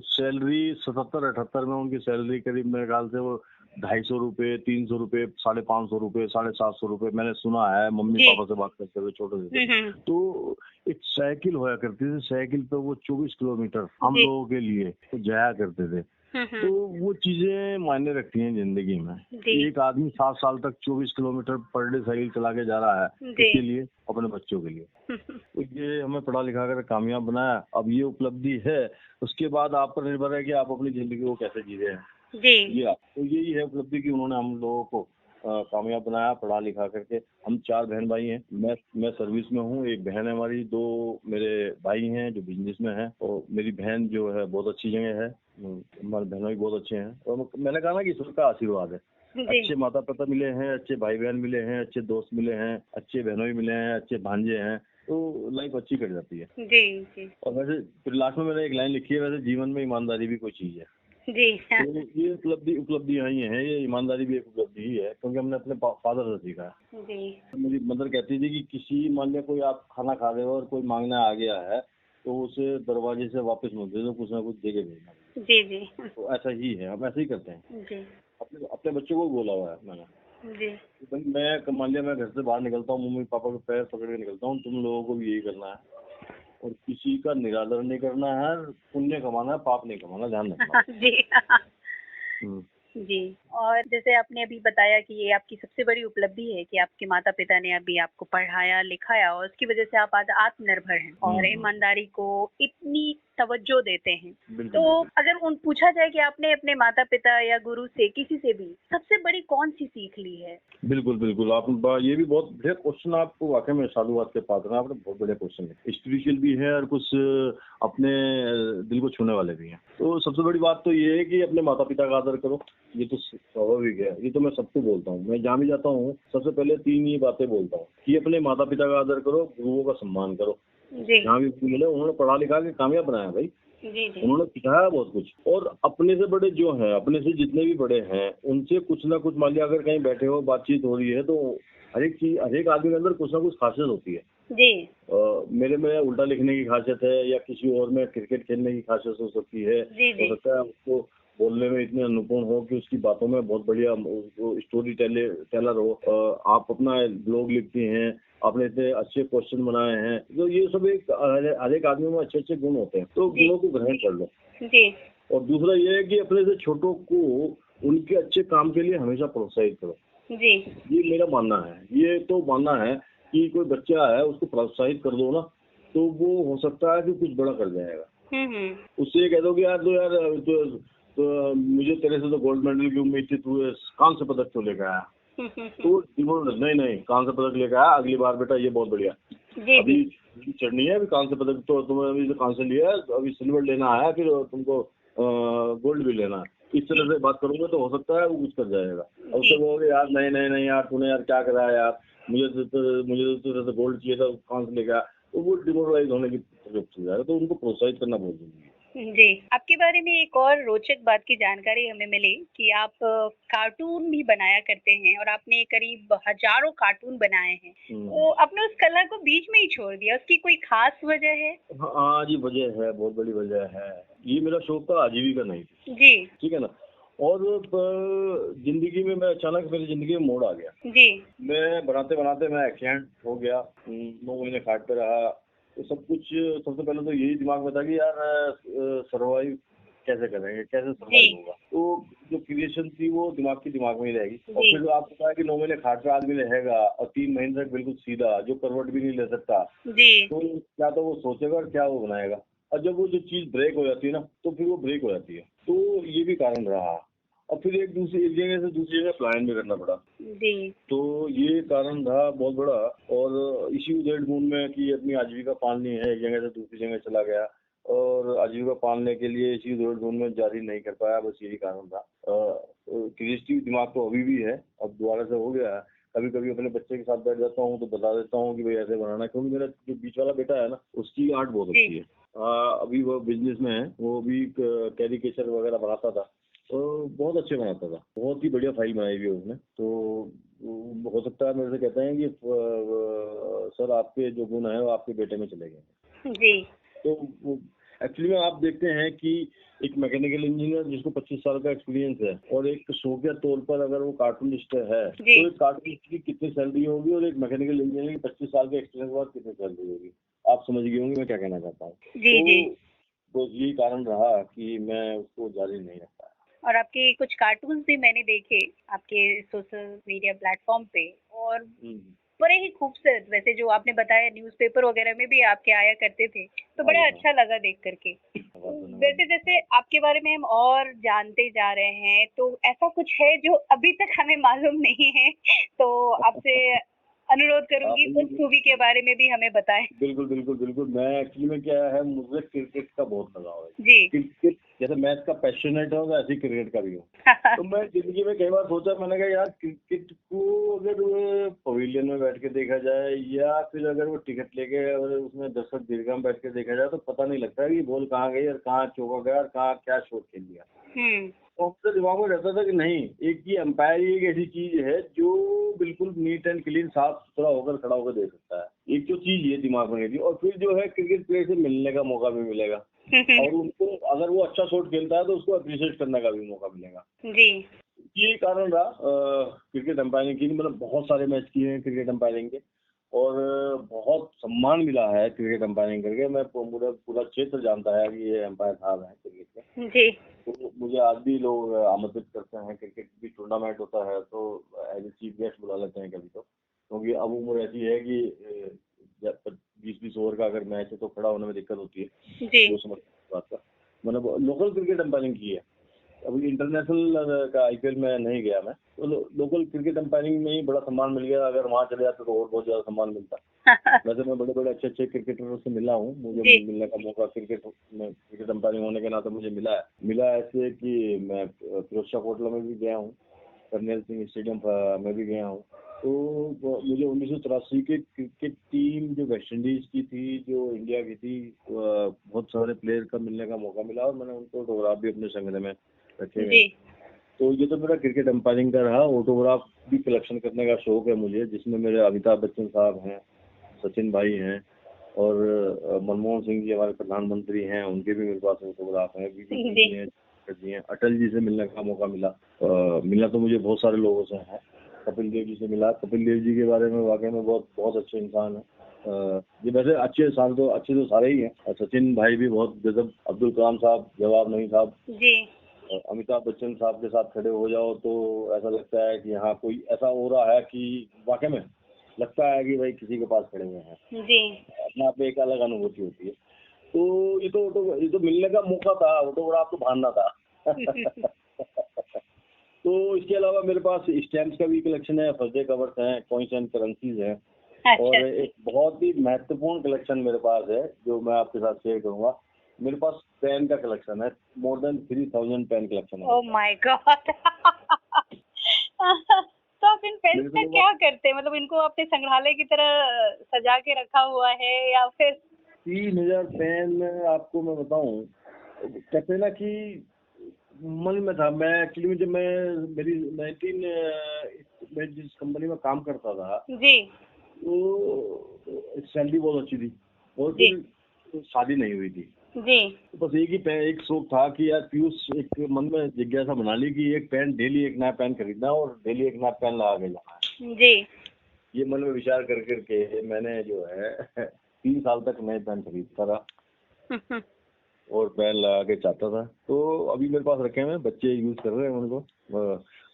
सैलरी 77-78 में उनकी सैलरी करीब मेरे ख्याल से वो 250 रुपए, 300 रुपए, 550 रुपए, 750 रुपए, मैंने सुना है मम्मी पापा से बात करते हुए छोटे से। तो एक साइकिल होया करती थी, साइकिल पे वो 24 किलोमीटर हम लोगों के लिए तो जाया करते थे। तो वो चीजें मायने रखती हैं जिंदगी में। एक आदमी 7 साल तक 24 किलोमीटर पर डे साइकिल चला के जा रहा है, किसके लिए? अपने बच्चों के लिए। तो ये हमें पढ़ा लिखा कर कामयाब बनाया, अब ये उपलब्धि है, उसके बाद आप पर निर्भर है कि आप अपनी जिंदगी को कैसे जी रहे हैं। तो यही है उपलब्धि की उन्होंने हम लोगों को कामयाब बनाया पढ़ा लिखा करके। हम 4 बहन भाई हैं, मैं सर्विस में हूँ, एक बहन है हमारी, 2 मेरे भाई हैं जो बिजनेस में हैं, और मेरी बहन जो है बहुत अच्छी जगह है, हमारे बहनों भी बहुत अच्छे हैं। और मैंने कहा ना कि ईश्वर का आशीर्वाद है, अच्छे माता पिता मिले हैं, अच्छे भाई बहन मिले हैं, अच्छे दोस्त मिले हैं, अच्छे बहनों भी मिले हैं, अच्छे भांजे हैं, तो लाइफ अच्छी कट जाती है। जी। और वैसे फिर लास्ट में मैंने एक लाइन लिखी है, वैसे जीवन में ईमानदारी भी कोई चीज है। तो ये उपलब्धियां ही हैं, ये ईमानदारी भी एक उपलब्धि ही है, क्योंकि हमने अपने फादर से सीखा है। मेरी मदर कहती थी कि किसी मान लिया कोई आप खाना खा रहे हो और कोई मांगने आ गया है, तो उसे दरवाजे से वापस मत दे दो, कुछ ना कुछ देके भेजना। तो ऐसा ही है, हम ऐसे ही करते हैं। अपने बच्चों को बोला हुआ है मैंने। मैं मान लिया मैं घर से बाहर निकलता हूँ, मम्मी पापा के पैर पकड़ के निकलता हूँ, तुम लोगों को भी यही करना है, और किसी का निरादर नहीं करना है, पुण्य कमाना है, पाप नहीं कमाना, ध्यान रखना। जी। और जैसे आपने अभी बताया कि ये आपकी सबसे बड़ी उपलब्धि है कि आपके माता पिता ने अभी आपको पढ़ाया लिखाया, और उसकी वजह से आप आज आत्मनिर्भर हैं और ईमानदारी को इतनी तवज्जो देते हैं। तो अगर पूछा जाए कि आपने अपने माता पिता या गुरु से, किसी से भी सबसे बड़ी कौन सी सीख ली है? बिल्कुल आप ये भी बहुत बढ़िया क्वेश्चन, आपको वाकई में साधुवाद के पात्र हैं, आपने बहुत बढ़िया क्वेश्चन है। स्पिरिचुअल भी है और कुछ अपने दिल को छूने वाले भी हैं। तो सबसे बड़ी बात तो ये है कि अपने माता पिता का आदर करो, ये तो स्वाभाविक है, ये तो मैं सबको बोलता हूँ। मैं जहाँ भी जाता हूँ सबसे पहले 3 ही बातें बोलता हूँ कि अपने माता पिता का आदर करो, गुरुओं का सम्मान करो। जहाँ भी मिले, उन्होंने पढ़ा लिखा के कामयाब बनाया भाई, उन्होंने सिखाया बहुत कुछ। और अपने से बड़े जो हैं, अपने से जितने भी बड़े हैं, उनसे कुछ ना कुछ, मान लिया अगर कहीं बैठे हो, बातचीत हो रही है, तो हर एक आदमी के अंदर कुछ ना कुछ खासियत होती है। मेरे में उल्टा लिखने की खासियत है, या किसी और में क्रिकेट खेलने की खासियत हो सकती है। हो सकता है उसको बोलने में इतने अनुपम हो कि उसकी बातों में बहुत बढ़िया स्टोरी टेलर हो। आप अपना ब्लॉग लिखती हैं, आपने इतने अच्छे क्वेश्चन बनाए हैं, तो ये सब हर एक आदमी में अच्छे अच्छे गुण होते हैं, तो गुणों को ग्रहण कर लो। और दूसरा ये है कि अपने से छोटों को उनके अच्छे काम के लिए हमेशा प्रोत्साहित करो। ये मेरा मानना है, ये तो मानना है कि कोई बच्चा है, उसको प्रोत्साहित कर दो ना, तो वो हो सकता है कि कुछ बड़ा कर जाएगा। उससे ये कह दो कि यार तो मुझे तेरे से तो गोल्ड मेडल की उम्मीद थी, तू कांस्य पदक क्यों लेकर आया? तो नहीं, कांस्य पदक लेकर आया, अगली बार बेटा ये बहुत बढ़िया, अभी चढ़नी है, अभी कांस्य पदक तो तुम्हें अभी कांस्य लिया है, अभी सिल्वर लेना है, फिर तुमको गोल्ड भी लेना है। इस तरह से बात करोगे तो हो सकता है वो कुछ कर जाएगा। और उससे बोलोगे यार नहीं यार, तूने यार क्या करा है यार, मुझे तो गोल्ड चाहिए था, कांस्य लेकर आया, तो वो डिमोरलाइज होने की जाएगा। तो उनको प्रोत्साहित करना बहुत जरूरी है। जी। आपके बारे में एक और रोचक बात की जानकारी हमें मिली कि आप कार्टून भी बनाया करते हैं, और आपने करीब हजारों कार्टून बनाए हैं। तो आपने उस कला को बीच में ही छोड़ दिया, उसकी कोई खास वजह है? हाँ जी, वजह है, बहुत बड़ी वजह है। ये मेरा शौक था, आजीविका नहीं थी। जी। ठीक है ना। और जिंदगी में मैं अचानक, मेरी जिंदगी में मोड़ आ गया। जी। मैं बनाते बनाते मैं एक्सीडेंट हो गया, 9 महीने खाट पे रहा। तो सब कुछ सबसे पहले तो यही दिमाग में था कि यार सर्वाइव कैसे करेंगे, कैसे सर्वाइव होगा। तो जो क्रिएशन थी वो दिमाग में ही रहेगी। और फिर आपको पता है कि 9 महीने खाट पे आदमी रहेगा और 3 महीने तक बिल्कुल सीधा, जो करवट भी नहीं ले सकता, तो क्या तो वो सोचेगा और क्या वो बनाएगा। और जब वो जो चीज ब्रेक हो जाती है ना, तो फिर वो ब्रेक हो जाती है। तो ये भी कारण रहा। और फिर एक जगह से दूसरी जगह प्लान भी करना पड़ा। जी। तो ये कारण था बहुत बड़ा। और इसी उधेड़-बुन में कि अपनी आजीविका पालनी है, एक जगह से दूसरी जगह चला गया, और आजीविका पालने के लिए इसी उधेड़-बुन में जारी नहीं कर पाया, बस यही कारण था। क्रिएटिव दिमाग तो अभी भी है, अब दोबारा से हो गया है। कभी कभी अपने बच्चे के साथ बैठ जाता हूँ तो बता देता हूँ कि भाई ऐसे बनाना, क्योंकि मेरा जो बीच वाला बेटा है ना, उसकी आर्ट बहुत अच्छी है। अभी वो बिजनेस में है, वो भी कैरिकेचर वगैरह बनाता था, तो बहुत अच्छे बनाता था, बहुत ही बढ़िया फाइल बनाई हुई है उसने। तो हो सकता है मेरे से कहते हैं कि सर आपके जो गुण है वो आपके बेटे में चले गए। जी। तो एक्चुअली में आप देखते हैं कि एक मैकेनिकल इंजीनियर जिसको 25 साल का एक्सपीरियंस है, और एक शौकिया तौर पर अगर वो कार्टूनिस्ट है, तो एक कार्टूनिस्ट की कितनी सैलरी होगी, और एक मैकेनिकल इंजीनियर की 25 साल के एक्सपीरियंस के बाद कितनी सैलरी होगी, आप समझ गए होंगे मैं क्या कहना चाहता हूँ। तो यही कारण रहा कि मैं उसको जारी नहीं रख पाया। और आपके कुछ कार्टून्स भी मैंने देखे आपके सोशल मीडिया प्लेटफॉर्म पे, और बड़े ही खूबसूरत, वैसे जो आपने बताया न्यूज़पेपर वगैरह में भी आपके आया करते थे, तो बड़ा अच्छा लगा देख करके। वैसे जैसे आपके बारे में हम और जानते जा रहे हैं, तो ऐसा कुछ है जो अभी तक हमें मालूम नहीं है, तो आपसे अनुरोध करूंगी उस मूवी के बारे में भी हमें बताएं। बिल्कुल बिल्कुल बिल्कुल। मैं एक्चुअली में क्या है, मुझे क्रिकेट का बहुत लगाव है जी। क्रिकेट जैसे मैथ का पैशनेट हूँ, ऐसे ही क्रिकेट का भी हूँ। तो मैं जिंदगी में कई बार सोचा, मैंने कहा यार क्रिकेट को अगर पवेलियन में बैठ के देखा जाए या फिर अगर वो टिकट लेके और उसमें दर्शक दीर्घा में बैठ के देखा जाए, तो पता नहीं लगता कि बॉल कहाँ गई और कहाँ चौका गया और कहाँ क्या शॉट खेल दिया। तो अपने दिमाग में रहता था कि नहीं, एक ही अंपायर एक ऐसी चीज है जो बिल्कुल नीट एंड क्लीन साफ सुथरा होकर खड़ा होकर दे सकता है। एक जो चीज ये दिमाग में थी, और फिर जो है क्रिकेट प्लेयर से मिलने का मौका भी मिलेगा और उनको अगर वो अच्छा शॉट खेलता है तो उसको अप्रिशिएट करने का भी मौका मिलेगा। जी। ये कारण रहा क्रिकेट अंपायरिंग की। मतलब बहुत सारे मैच किए हैं क्रिकेट अंपायरिंग के, और बहुत सम्मान मिला है क्रिकेट अंपायरिंग करके। मैं पूरा क्षेत्र जानता है कि ये अंपायर साहब हैं क्रिकेट के। जी। तो मुझे आज भी लोग आमंत्रित करते हैं, क्रिकेट भी टूर्नामेंट होता है तो एज ए चीफ गेस्ट बुला लेते हैं कभी तो, क्योंकि अब उम्र ऐसी है कि 20-20 ओवर का अगर मैच है तो खड़ा होने में दिक्कत होती है। जी। वो समझ बात का, मतलब लोकल क्रिकेट अंपायरिंग की है। अभी इंटरनेशनल का आईपीएल में नहीं गया मैं, तो लोकल क्रिकेट अंपायरिंग में ही बड़ा सम्मान मिल गया। अगर वहाँ चले जाते तो और बहुत ज्यादा सम्मान मिलता। वैसे मैं बड़े बड़े अच्छे क्रिकेटरों से मिला हूँ, मुझे मिलने का मौका क्रिकेट अंपायरिंग होने के नाते मुझे मिला ऐसे कि मैं फिरोज शाह कोटला में भी गया हूँ, कर्नल सिंह स्टेडियम में भी गया हूँ। तो मुझे 1983 की क्रिकेट टीम जो वेस्ट इंडीज की थी, जो इंडिया की थी, बहुत सारे प्लेयर का मिलने का मौका मिला और मैंने उनको ऑटोग्राफ भी अपने संग्रह में रखे हुए। तो ये तो मेरा क्रिकेट अंपायरिंग का रहा। ऑटोग्राफ भी कलेक्शन करने का शौक है मुझे, जिसमें मेरे अमिताभ बच्चन साहब हैं, सचिन भाई हैं, और मनमोहन सिंह जी हमारे प्रधानमंत्री हैं, उनके भी मेरे पास ऑटोग्राफ हैं। जी हैं, अटल जी से मिलने का मौका मिला तो मुझे बहुत सारे लोगों से है। कपिल देव जी से मिला। कपिल देव जी के बारे में वाकई में बहुत अच्छे इंसान है। ये वैसे अच्छे तो सारे ही हैं। सचिन भाई भी बहुत गजब, अब्दुल कलाम साहब जवाब नहीं साहब जी। अमिताभ बच्चन साहब के साथ खड़े हो जाओ तो ऐसा लगता है कि यहाँ कोई ऐसा हो रहा है कि वाकई में लगता है कि भाई किसी के पास खड़े हुए हैं जी। अपने आप में एक अलग अनुभूति होती है। तो ये तो मिलने का मौका था, ऑटोग्राफ तो भानना था। तो इसके अलावा मेरे पास स्टैम्प्स का भी कलेक्शन है, फर्स्ट डे कवर्स हैं, कॉइन्स एंड करेंसीज हैं। अच्छा। और एक बहुत ही महत्वपूर्ण कलेक्शन मेरे पास है जो मैं आपके साथ शेयर करूंगा। मेरे पास पेन का कलेक्शन है, मोर देन 3000 पेन कलेक्शन है। Oh my God. तो आप इन पेन का क्या करते हैं? मतलब इनको आपने संग्रहालय की तरह सजा के रखा हुआ है या फिर? 3000 पेन आपको मैं बताऊं, कहते ना कि मन में था। मैं एक्चुअली जब मैं जिस कंपनी में काम करता था जी, तो सैलरी बहुत अच्छी थी और फिर शादी नहीं हुई थी जी। तो बस एक शौक था कि यार पीयूष, एक मन में जिज्ञासा बना ली कि एक पेन डेली एक नया पेन खरीदना और डेली एक नया पेन लगा के जाना है जी। ये मन में विचार कर करके मैंने जो है 3 साल तक नए पेन खरीदता रहा और पेन लगा के चाहता था। तो अभी मेरे पास रखे हुए, बच्चे यूज कर रहे हैं उनको।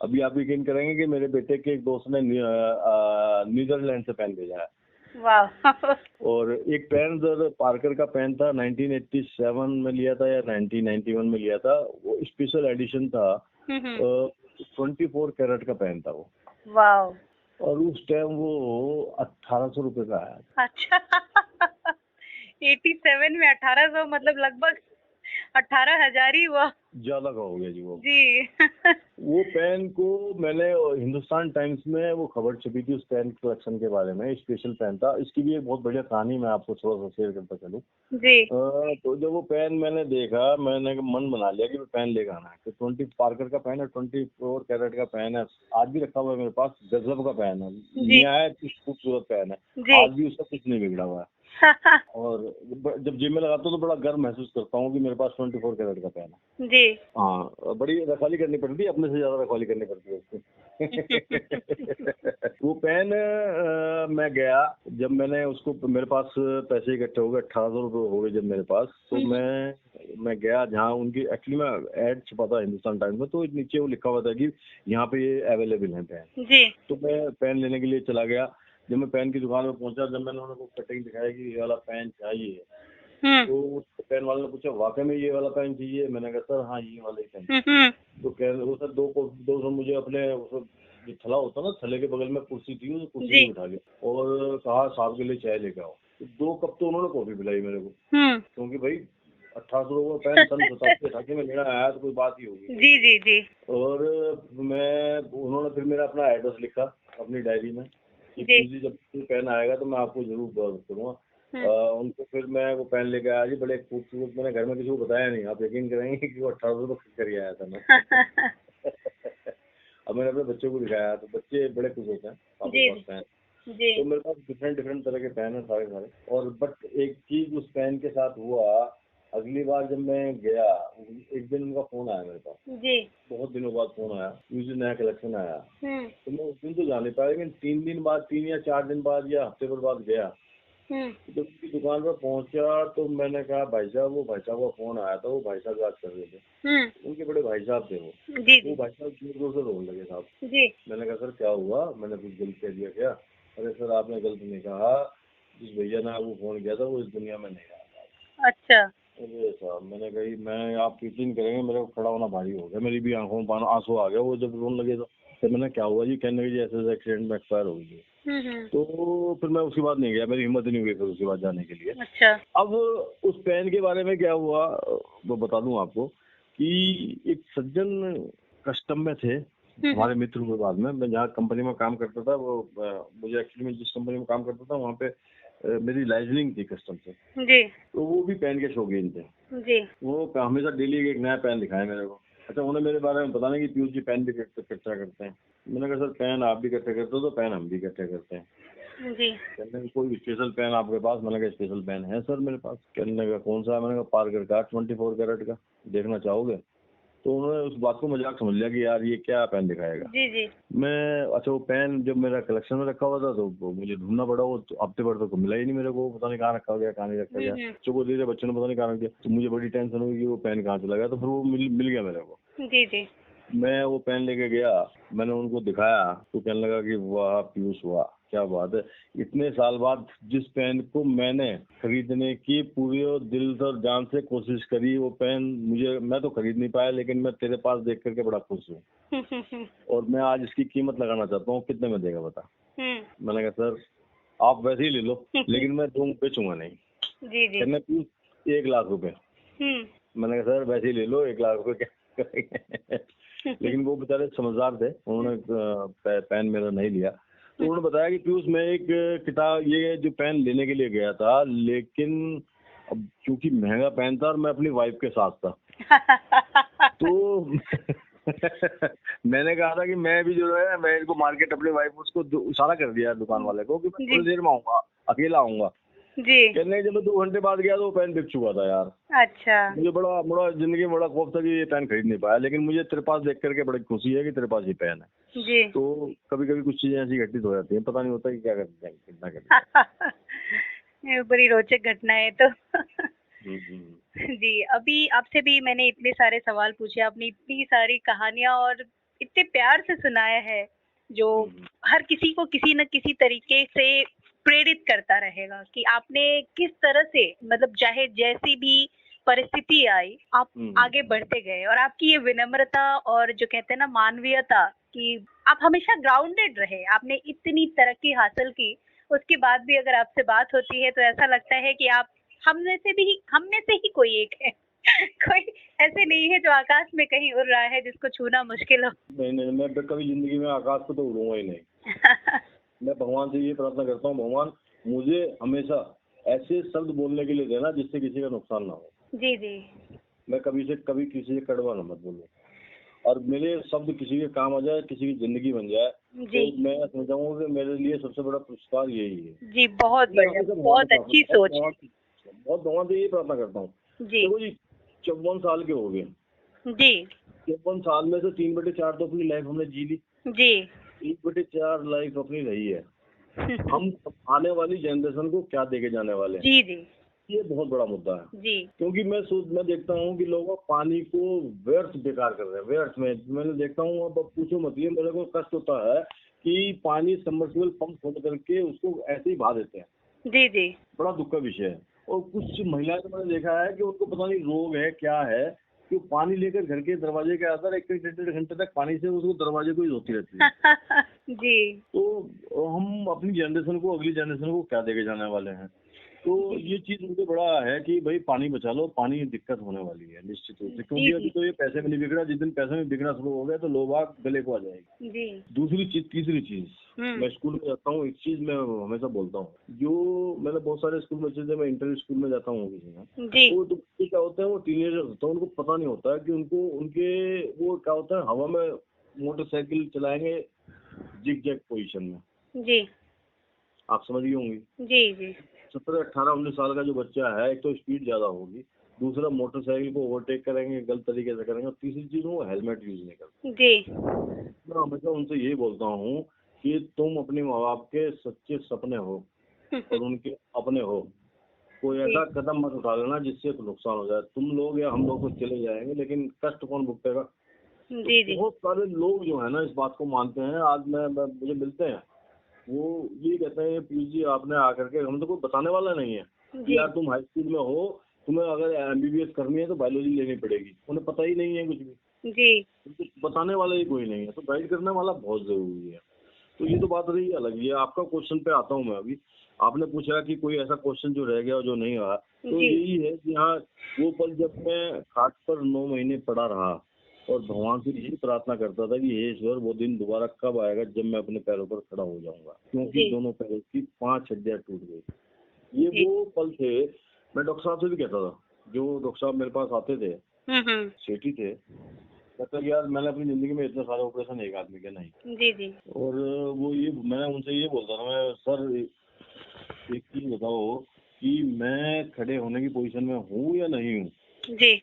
अभी आप यकीन करेंगे कि मेरे बेटे के एक दोस्त ने नीदरलैंड से पेन भेजा है। वाह। और एक पेन पार्कर का पेन था, 1987 में लिया था या 1991 में लिया था। वो स्पेशल एडिशन था, 24 कैरेट का पेन था वो। वाह। और उस टाइम वो 1800 रुपए का आया। अच्छा। 87 में 1800 मतलब लगभग 18,000 ही हुआ। ज्यादा का हो गया जी वो जी। वो पेन को मैंने हिंदुस्तान टाइम्स में वो खबर छपी थी उस पेन कलेक्शन के बारे में, स्पेशल पेन था। इसकी भी एक बहुत बढ़िया कहानी मैं आपको थोड़ा सा शेयर करता चलूं जी। तो जब वो पेन मैंने देखा, मैंने मन बना लिया कि मैं पेन लेकर आना है। तो 20 पार्कर का पेन है, 24 कैरेट का पेन है, आज भी रखा हुआ है मेरे पास। गजब का पेन है, निहायत खूबसूरत पेन है, आज भी उसका कुछ नहीं बिगड़ा हुआ है। और जब जेब में लगाता हूँ तो बड़ा गर्व महसूस करता हूँ कि मेरे पास 24 कैरेट का पेन है जी। हाँ, बड़ी रखवाली करनी पड़ती है, अपने से ज्यादा रखवाली करनी पड़ती है उसकी। वो पेन मैं गया, जब मैंने उसको, मेरे पास पैसे इकट्ठे हो गए, 1800 रुपये हो गए जब मेरे पास, तो मैं गया जहाँ उनकी, एक्चुअली मैं ऐड छपा था हिंदुस्तान टाइम्स में, तो नीचे वो लिखा हुआ था कि यहाँ पे ये अवेलेबल है पेन जी। तो मैं पेन लेने के लिए चला गया। जब मैं पेन की दुकान में पहुंचा, जब मैंने उनको कटिंग दिखाया कि ये वाला पेन चाहिए, तो पेन वाले ने पूछा वाकई में ये वाला पेन चाहिए? मैंने कहा सर हाँ ये वाला ही पेन। तो कह रहे वो सर दो सौ मुझे अपने जो थला होता ना, थले के बगल में कुर्सी थी, उस कुर्सी पे उठा गया और कहा साहब के लिए चाय लेके आओ। तो 2 कप तो उन्होंने कॉफी पिलाई मेरे को, क्योंकि भाई 1800 का पेन सन 87-88 में लेना आया तो कोई बात ही होगी। जी जी जी। और उन्होंने फिर मेरा अपना एड्रेस लिखा अपनी डायरी में कि जी। जब पेन आएगा तो मैं आपको जरूर करूँगा। उनको फिर मैं वो पेन लेके आया जी, बड़े खूबसूरत, मैंने घर में किसी को बताया नहीं, आप यकीन करेंगे कि वो 1800 खरीद कर आया था मैं। अब मैंने अपने बच्चों को दिखाया तो बच्चे बड़े खुश होते हैं पापा के पास पेन। तो मेरे पास डिफरेंट तरह के पेन है सारे। और बट एक चीज उस पेन के साथ हुआ, अगली बार जब मैं गया, एक दिन उनका फोन आया मेरे पास जी, बहुत दिनों बाद फोन आया, उस दिन नया कलेक्शन आया। तो मैं उस दिन तो जा नहीं पाया, लेकिन 3 दिन बाद, 3 या 4 दिन बाद या हफ्ते भर बाद गया। जब उसकी दुकान पर पहुंचा तो मैंने कहा भाई साहब, वो भाई साहब का फोन आया था, वो भाई साहब बात कर रहे थे, उनके बड़े भाई साहब थे वो भाई साहब जोर से रोने लगे साहब। मैंने कहा सर क्या हुआ? मैंने कुछ गलत कह दिया क्या? अरे सर आपने गलत नहीं कहा, जिस भैया ने आपको फोन किया था वो इस दुनिया में नहीं रहा। अच्छा। अरे साहब, मैंने कही, मैं, आप यकीन करेंगे मेरे को खड़ा होना भारी हो गया, मेरी भी आंखों में आंसू आ गया वो जब रोने लगे। तो मैंने क्या हुआ जी? कहने लगे जी ऐसे एक्सीडेंट में एक्सपायर हो गई। तो फिर मैं उसके बाद नहीं गया, मेरी हिम्मत नहीं हुई फिर उसके बाद जाने के लिए। अच्छा। अब उस पेन के बारे में क्या हुआ वो बता दूं आपको कि एक सज्जन कस्टम में थे हमारे मित्र हुए बाद में। मैं जहाँ कंपनी में काम करता था, वो मुझे एक्चुअली में जिस कंपनी में काम करता था वहाँ पे मेरी लाइजनिंग थी कस्टम से जी। तो वो भी पेन के शौकीन थे जी। वो हमेशा डेली एक नया पेन दिखाए मेरे को। अच्छा, उन्हें मेरे बारे में पता नहीं कि पीयूष जी पेन भी इकट्ठा करते हैं। मैंने कहा सर पेन आप भी इकट्ठे करते हो तो पेन हम भी इकट्ठे करते हैं जी। कहने कोई स्पेशल पेन आपके पास? मैंने कहा स्पेशल पेन है सर मेरे पास। कहने का कौन सा है? मैंने कहा पार्कर का 24 कैरेट का, देखना चाहोगे? तो उन्होंने उस बात को मजाक समझ लिया कि यार ये क्या पेन दिखाएगा जी जी। मैं, अच्छा वो पेन जब मेरा कलेक्शन में रखा हुआ था तो मुझे ढूंढना पड़ा, वो हफ्ते भर तक मिला ही नहीं मेरे को, पता नहीं कहाँ रखा गया, कहाँ नहीं रखा गया। बच्चों को दे दिया, बच्चों ने पता नहीं कहाँ रख दिया। तो मुझे बड़ी टेंशन हुई कि वो पेन कहाँ चला गया। तो फिर वो मिल गया मेरे को जी जी। मैं वो पेन लेके गया, मैंने उनको दिखाया तो कहने लगा कि वाह पीयूष वाह क्या बात है, इतने साल बाद जिस पेन को मैंने खरीदने की पूरी दिल और जान से कोशिश करी, वो पेन मैं तो खरीद नहीं पाया, लेकिन मैं तेरे पास देख करके बड़ा खुश हूँ और मैं आज इसकी कीमत लगाना चाहता हूँ, कितने में देगा बता? मैंने कहा सर आप वैसे ही ले लो, लेकिन मैं बेचूंगा नहीं जी जी। कहने पीयूष 1 लाख रुपए। मैंने कहा सर वैसे ही ले लो, 1 लाख रुपए क्या करेंगे? लेकिन वो बेचारे समझदार थे, उन्होंने पेन मेरा नहीं लिया। तो उन्होंने बताया कि पीयूष मैं एक किताब, ये जो पेन लेने के लिए गया था, लेकिन अब क्योंकि महंगा पेन था और मैं अपनी वाइफ के साथ था तो मैंने कहा था कि मैं भी जो है मैं इनको मार्केट अपनी वाइफ उसको इशारा कर दिया दुकान वाले को कि मैं थोड़ी देर में आऊंगा, अकेला आऊंगा जी। कहने जब मैं 2 घंटे बाद गया तो वो पेन बिक चुका था यार। अच्छा। मुझे बड़ा जिंदगी में बड़ा खौफ था कि ये पेन खरीद नहीं पाया, लेकिन मुझे तेरे पास देख करके बड़ी खुशी है कि तेरे पास ये पेन है जी। तो कभी कभी कुछ चीजें ऐसी घटित हो जाती हैं, पता नहीं होता कि क्या करते हैं, कितना करते बड़ी रोचक घटना है तो जी। अभी आपसे भी मैंने इतने सारे सवाल पूछे, आपने इतनी सारी कहानियां और इतने प्यार से सुनाया है जो हर किसी को किसी न किसी तरीके से प्रेरित करता रहेगा कि आपने किस तरह से, मतलब चाहे जैसी भी परिस्थिति आई आप आगे बढ़ते गए, और आपकी ये विनम्रता और जो कहते हैं ना मानवीयता कि आप हमेशा ग्राउंडेड रहे, आपने इतनी तरक्की हासिल की, उसके बाद भी अगर आपसे बात होती है तो ऐसा लगता है कि आप हम में से ही कोई एक है कोई ऐसे नहीं है जो आकाश में कहीं उड़ रहा है जिसको छूना मुश्किल हो। नहीं, मैं कभी जिंदगी में आकाश को तो उड़ूंगा ही नहीं मैं भगवान से ये प्रार्थना करता हूँ, भगवान मुझे हमेशा ऐसे शब्द बोलने के लिए देना जिससे किसी का नुकसान ना हो जी जी। मैं कभी किसी से कड़वा ना मत बोलूँ, और मेरे शब्द किसी के काम आ जाए, किसी की जिंदगी बन जाए जी। तो मैं समझाऊंगा कि मेरे लिए सबसे बड़ा पुरस्कार यही है जी। बहुत बढ़िया, बहुत अच्छी सोच, बहुत भगवान से यही प्रार्थना करता हूँ जी। देखो जी 54 साल के हो गए जी। 54 साल में से 3/4 तो अपनी लाइफ हमने जी ली जी 1/4 लाइफ अपनी रही है। हम आने वाली जनरेशन को क्या देके जाने वाले हैं, जी जी ये बहुत बड़ा मुद्दा है। जी क्योंकि मैं देखता हूँ कि लोग पानी को व्यर्थ बेकार कर रहे हैं, व्यर्थ में मैंने देखता हूँ। अब पूछो मत, ये मेरे को कष्ट होता है कि पानी सबमर्सिबल पंप खोल करके उसको ऐसे ही बहा देते हैं। जी जी बड़ा दुख का विषय है। और कुछ महिलाएं तो मैंने देखा है कि उनको पता नहीं रोग है क्या है, कि वो पानी लेकर घर के दरवाजे के अंदर 1-1 घंटे तक पानी से उसको दरवाजे को ही धोती रहती है। जी तो हम अपनी जनरेशन को, अगली जनरेशन को क्या देके जाने वाले हैं। तो ये चीज मुझे बड़ा है कि भाई पानी बचा लो, पानी दिक्कत होने वाली है निश्चित रूप से। जी क्योंकि अभी जी तो ये पैसे में नहीं बिक रहा, जिस दिन पैसे में बिकना शुरू हो गया तो लोग आग गले को आ जाएगी। जी दूसरी चीज, तीसरी चीज, हम्म मैं स्कूल में जाता हूँ, एक चीज मैं हमेशा बोलता हूँ, जो मैंने बहुत सारे स्कूल में चीजें, मैं इंटर स्कूल में जाता हूँ किसी में, जी तो बच्चे क्या होते हैं, वो टीनेजर होते हैं, उनको पता नहीं होता है कि उनको उनके वो क्या होता है, हवा में मोटरसाइकिल चलाएंगे जिग जैग पोजिशन में। जी आप समझ गई होंगी। जी जी 17, 18, 19 साल का जो बच्चा है, एक तो स्पीड ज्यादा होगी, दूसरा मोटरसाइकिल को ओवरटेक करेंगे गलत तरीके से करेंगे, और तीसरी चीज वो हेलमेट यूज नहीं करते। जी मैं हमेशा उनसे यही बोलता हूँ कि तुम अपने माँ बाप के सच्चे सपने हो और उनके अपने हो, कोई जी ऐसा कदम मत उठा लेना जिससे नुकसान हो जाए। तुम लोग या हम लोग तो चले जाएंगे, लेकिन कष्ट कौन भुगतेगा। तो जी जी बहुत सारे लोग जो है ना इस बात को मानते हैं। आज मुझे मिलते हैं, वो ये कहते हैं पीयूष जी आपने आकर के, हमें तो कोई बताने वाला नहीं है कि जी यार तुम हाई स्कूल में हो, तुम्हें अगर एमबीबीएस करनी है तो बायोलॉजी लेनी पड़ेगी। उन्हें पता ही नहीं है कुछ भी, जी कुछ बताने वाला ही कोई नहीं है। तो गाइड करने वाला बहुत जरूरी है। तो ये तो बात रही अलग। ये आपका क्वेश्चन पे आता हूँ मैं अभी। आपने पूछा कि कोई ऐसा क्वेश्चन जो रह गया और जो नहीं आया, तो जी यही है कि हाँ, वो पल जब मैं खाट पर 9 महीने पड़ा रहा और भगवान से यही प्रार्थना करता था कि हे ईश्वर, वो दिन दोबारा कब आएगा जब मैं अपने पैरों पर खड़ा हो जाऊंगा, क्योंकि जी दोनों पैरों की 5 हड्डियां टूट गई। ये जी वो पल थे। मैं डॉक्टर साहब से भी कहता था, जो डॉक्टर साहब मेरे पास आते थे, सेठी थे, कहता यार मैंने अपनी जिंदगी में इतने सारे ऑपरेशन एक आदमी के नहीं। जी जी और वो ये, मैं उनसे ये बोलता था, मैं सर एक चीज बताओ कि मैं खड़े होने की पोजीशन में हूँ या नहीं हूँ। जी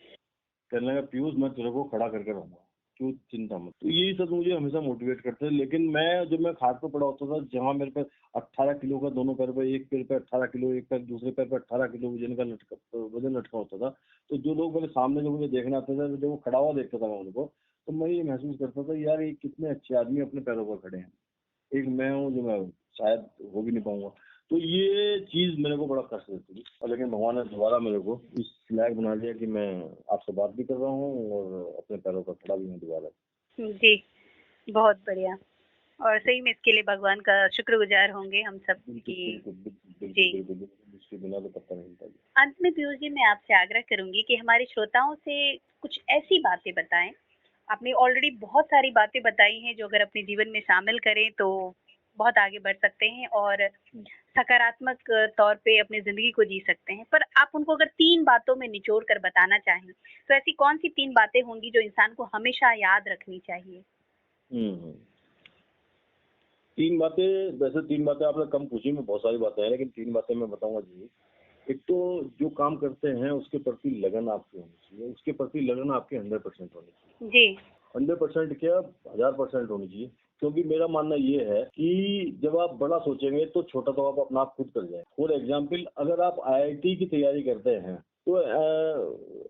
कहने लगा पीयूष मैं तेरे को खड़ा करके रहूंगा, तू चिंता मत। तो यही सब मुझे हमेशा मोटिवेट करते हैं। लेकिन जब मैं खाट पर पड़ा होता था, जहाँ मेरे पे 18 किलो का, दोनों पैर पे, एक पैर पे 18 किलो, एक पैर दूसरे पैर पे 18 किलो वजन लटका होता था, तो जो लोग मेरे सामने जो मुझे देखने आते थे, जब वो खड़ा हुआ देखता था मैं उनको, तो मैं ये महसूस करता था यार ये कितने अच्छे आदमी अपने पैरों पर खड़े हैं। एक मैं हूँ जो मैं शायद हो भी नहीं पाऊंगा। तो ये चीज मेरे को बड़ा कष्ट देती थी, और लेकिन भगवान ने दोबारा मेरे को इस लायक बना दिया कि मैं आपसे बात भी कर रहा हूँ और अपने पैरों पर खड़ा भी हूँ दोबारा। जी बहुत बढ़िया। और सही में इसके लिए भगवान का शुक्रगुजार होंगे हम सब बिल्कुल कि बिल्कुल बिल्कुल जी। बिल्कुल बिल्कुल बिल्कुल, इसके बिना तो पता नहीं था। अंत में पीयूष जी मैं आपसे आग्रह करूंगी कि हमारे श्रोताओं से कुछ ऐसी बातें बताएं। आपने ऑलरेडी बहुत सारी बातें बताई हैं जो अगर अपने जीवन में शामिल करें तो बहुत आगे बढ़ सकते हैं और सकारात्मक तौर पे अपनी जिंदगी को जी सकते हैं। पर आप उनको अगर 3 बातों में निचोड़ कर बताना चाहें तो ऐसी कौन सी 3 बातें होंगी जो इंसान को हमेशा याद रखनी चाहिए? हम्म। 3 बातें, वैसे 3 बातें आपने कम पूछी, में बहुत सारी बातें हैं, लेकिन 3 बातें मैं बताऊंगा जी। एक तो जो काम करते हैं उसके प्रति लगन आपकी होनी चाहिए, उसके प्रति लगन आपकी 100% होनी चाहिए। जी 100% क्या, 1000% होनी चाहिए। क्योंकि मेरा मानना ये है कि जब आप बड़ा सोचेंगे तो छोटा तो आप अपना आप खुद कर जाए। फॉर एग्जाम्पल, अगर आप आईआईटी की तैयारी करते हैं तो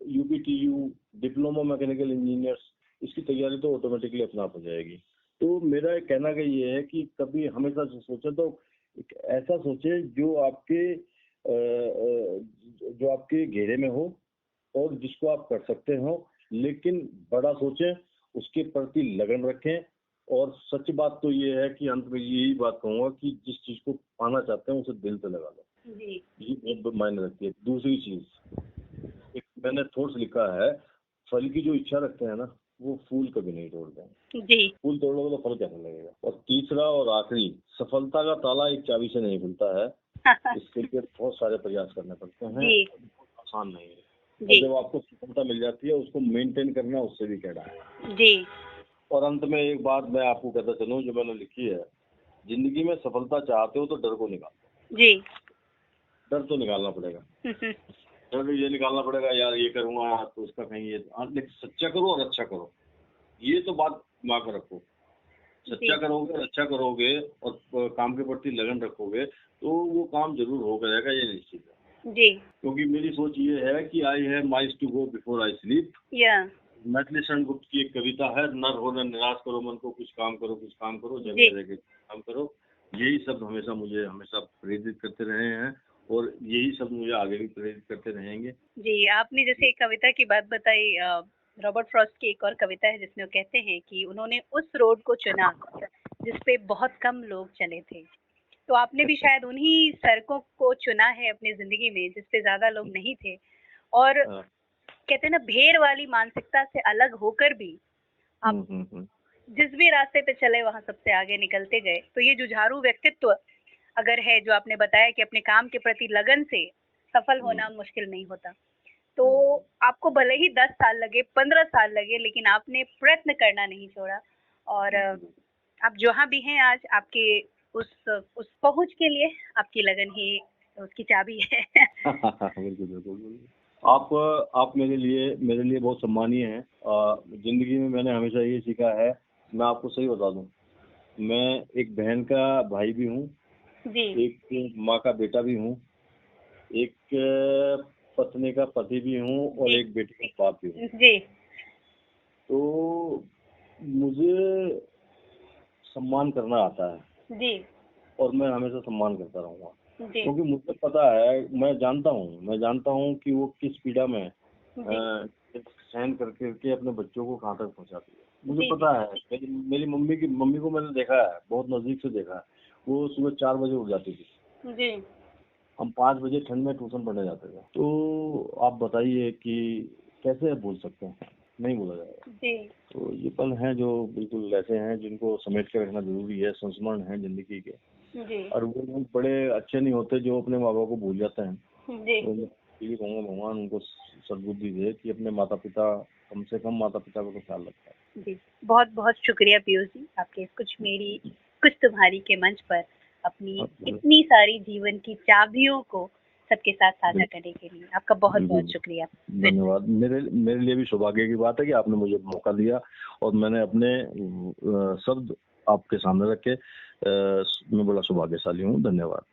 यूपीटीयू, डिप्लोमा मैकेनिकल इंजीनियर्स, इसकी तैयारी तो ऑटोमेटिकली अपना आप हो जाएगी। तो मेरा कहना का ये है कि कभी हमेशा जो सोचे तो एक ऐसा सोचे जो आपके घेरे में हो और जिसको आप कर सकते हो, लेकिन बड़ा सोचें, उसके प्रति लगन रखें। और सच बात तो ये है कि अंत में यही बात कहूंगा कि जिस चीज को पाना चाहते हैं उसे दिल से लगा लो, जी ये बहुत मायने रखती है। दूसरी चीज, एक मैंने थोट्स लिखा है, फल की जो इच्छा रखते हैं ना, वो फूल कभी नहीं तोड़ते हैं। जी फूल तोड़ोगे तो फल कैसे लगेगा। और तीसरा और आखिरी, सफलता का ताला एक चाबी से नहीं खुलता है, इसके लिए बहुत सारे प्रयास करने पड़ते हैं, जी आसान नहीं है। और जी जब आपको सफलता मिल जाती है उसको मेंटेन करना उससे भी कड़ा है। जी और अंत में एक बात मैं आपको कहता चलूं जो मैंने लिखी है, जिंदगी में सफलता चाहते हो तो डर को निकालो। जी डर तो निकालना पड़ेगा। डर ये निकालना पड़ेगा यार ये करूंगा तो उसका कहीं ये, लेकिन सच्चा करो और अच्छा करो, ये तो बात दिमाग में रखो। सच्चा करोगे, अच्छा करोगे और काम के प्रति लगन रखोगे तो वो काम जरूर हो करेगा, ये निश्चित है जी। क्योंकि मेरी सोच ये है कि I have miles to go before I sleep. या मैथिली शरण गुप्त की एक कविता है, नर हो न निराश करो मन को, कुछ काम करो जी। जगह रह के काम करो। यही शब्द मुझे हमेशा प्रेरित करते रहे हैं और यही शब्द मुझे आगे भी प्रेरित करते रहेंगे। जी, आपने जैसे एक कविता की बात बताई, रॉबर्ट फ्रॉस्ट की एक और कविता है जिसमें वो कहते हैं कि उन्होंने उस रोड को चुना जिस पे बहुत कम लोग चले थे। तो आपने भी शायद उन्हीं सड़कों को चुना है अपनी जिंदगी में जिस पे ज्यादा लोग नहीं थे, और हाँ। कहते हैं ना, भेड़ वाली मानसिकता से अलग होकर भी आप जिस भी रास्ते पे चले वहां सबसे आगे निकलते गए। तो ये जुझारू व्यक्तित्व अगर है, जो आपने बताया कि अपने काम के प्रति लगन से सफल होना मुश्किल नहीं होता, तो आपको भले ही 10 साल लगे, 15 साल लगे, लेकिन आपने प्रयत्न करना नहीं छोड़ा। और आप जहाँ भी हैं आज, आपके उस पहुंच के लिए आपकी लगन ही उसकी चाबी है। बिल्कुल बिल्कुल। आप मेरे लिए बहुत सम्मानीय हैं। जिंदगी में मैंने हमेशा ये सीखा है, मैं आपको सही बता दूं, मैं एक बहन का भाई भी हूँ, एक माँ का बेटा भी हूँ, एक पत्नी का पति भी हूँ और एक बेटी का बाप भी हूँ। जी। तो मुझे सम्मान करना आता है जी। और मैं हमेशा सम्मान करता रहूंगा जी। क्योंकि मुझे पता है, मैं जानता हूँ कि वो किस पीड़ा में सहन करके अपने बच्चों को कहाँ तक पहुँचाती है। मुझे पता है, मेरी मम्मी को मैंने देखा है, बहुत नजदीक से देखा है। वो सुबह 4 बजे उठ जाती थी। जी। हम 5 बजे ठंड में ट्यूशन पढ़ने जाते थे। तो आप बताइए कि कैसे भूल सकते हैं, नहीं भूला जाएगा। जी। तो ये पल हैं जो बिल्कुल ऐसे हैं जिनको समेट के रखना जरूरी है, संस्मरण है जिंदगी के। जी। और वो लोग बड़े अच्छे नहीं होते जो अपने माँ बाप को भूल जाते हैं। जी। तो मैं ये कहूँगा, भगवान उनको सद्बुद्धि दे कि अपने माता पिता, कम से कम माता पिता को तो ख्याल रखता है। जी, बहुत बहुत शुक्रिया पीयूष जी, आपके कुछ तुम्हारी के मंच पर अपनी इतनी सारी जीवन की चाबियों को सबके साथ साझा करने के लिए आपका बहुत बहुत शुक्रिया। धन्यवाद। मेरे लिए भी सौभाग्य की बात है कि आपने मुझे मौका दिया और मैंने अपने शब्द आपके सामने रखे। मैं बड़ा सौभाग्यशाली हूँ। धन्यवाद।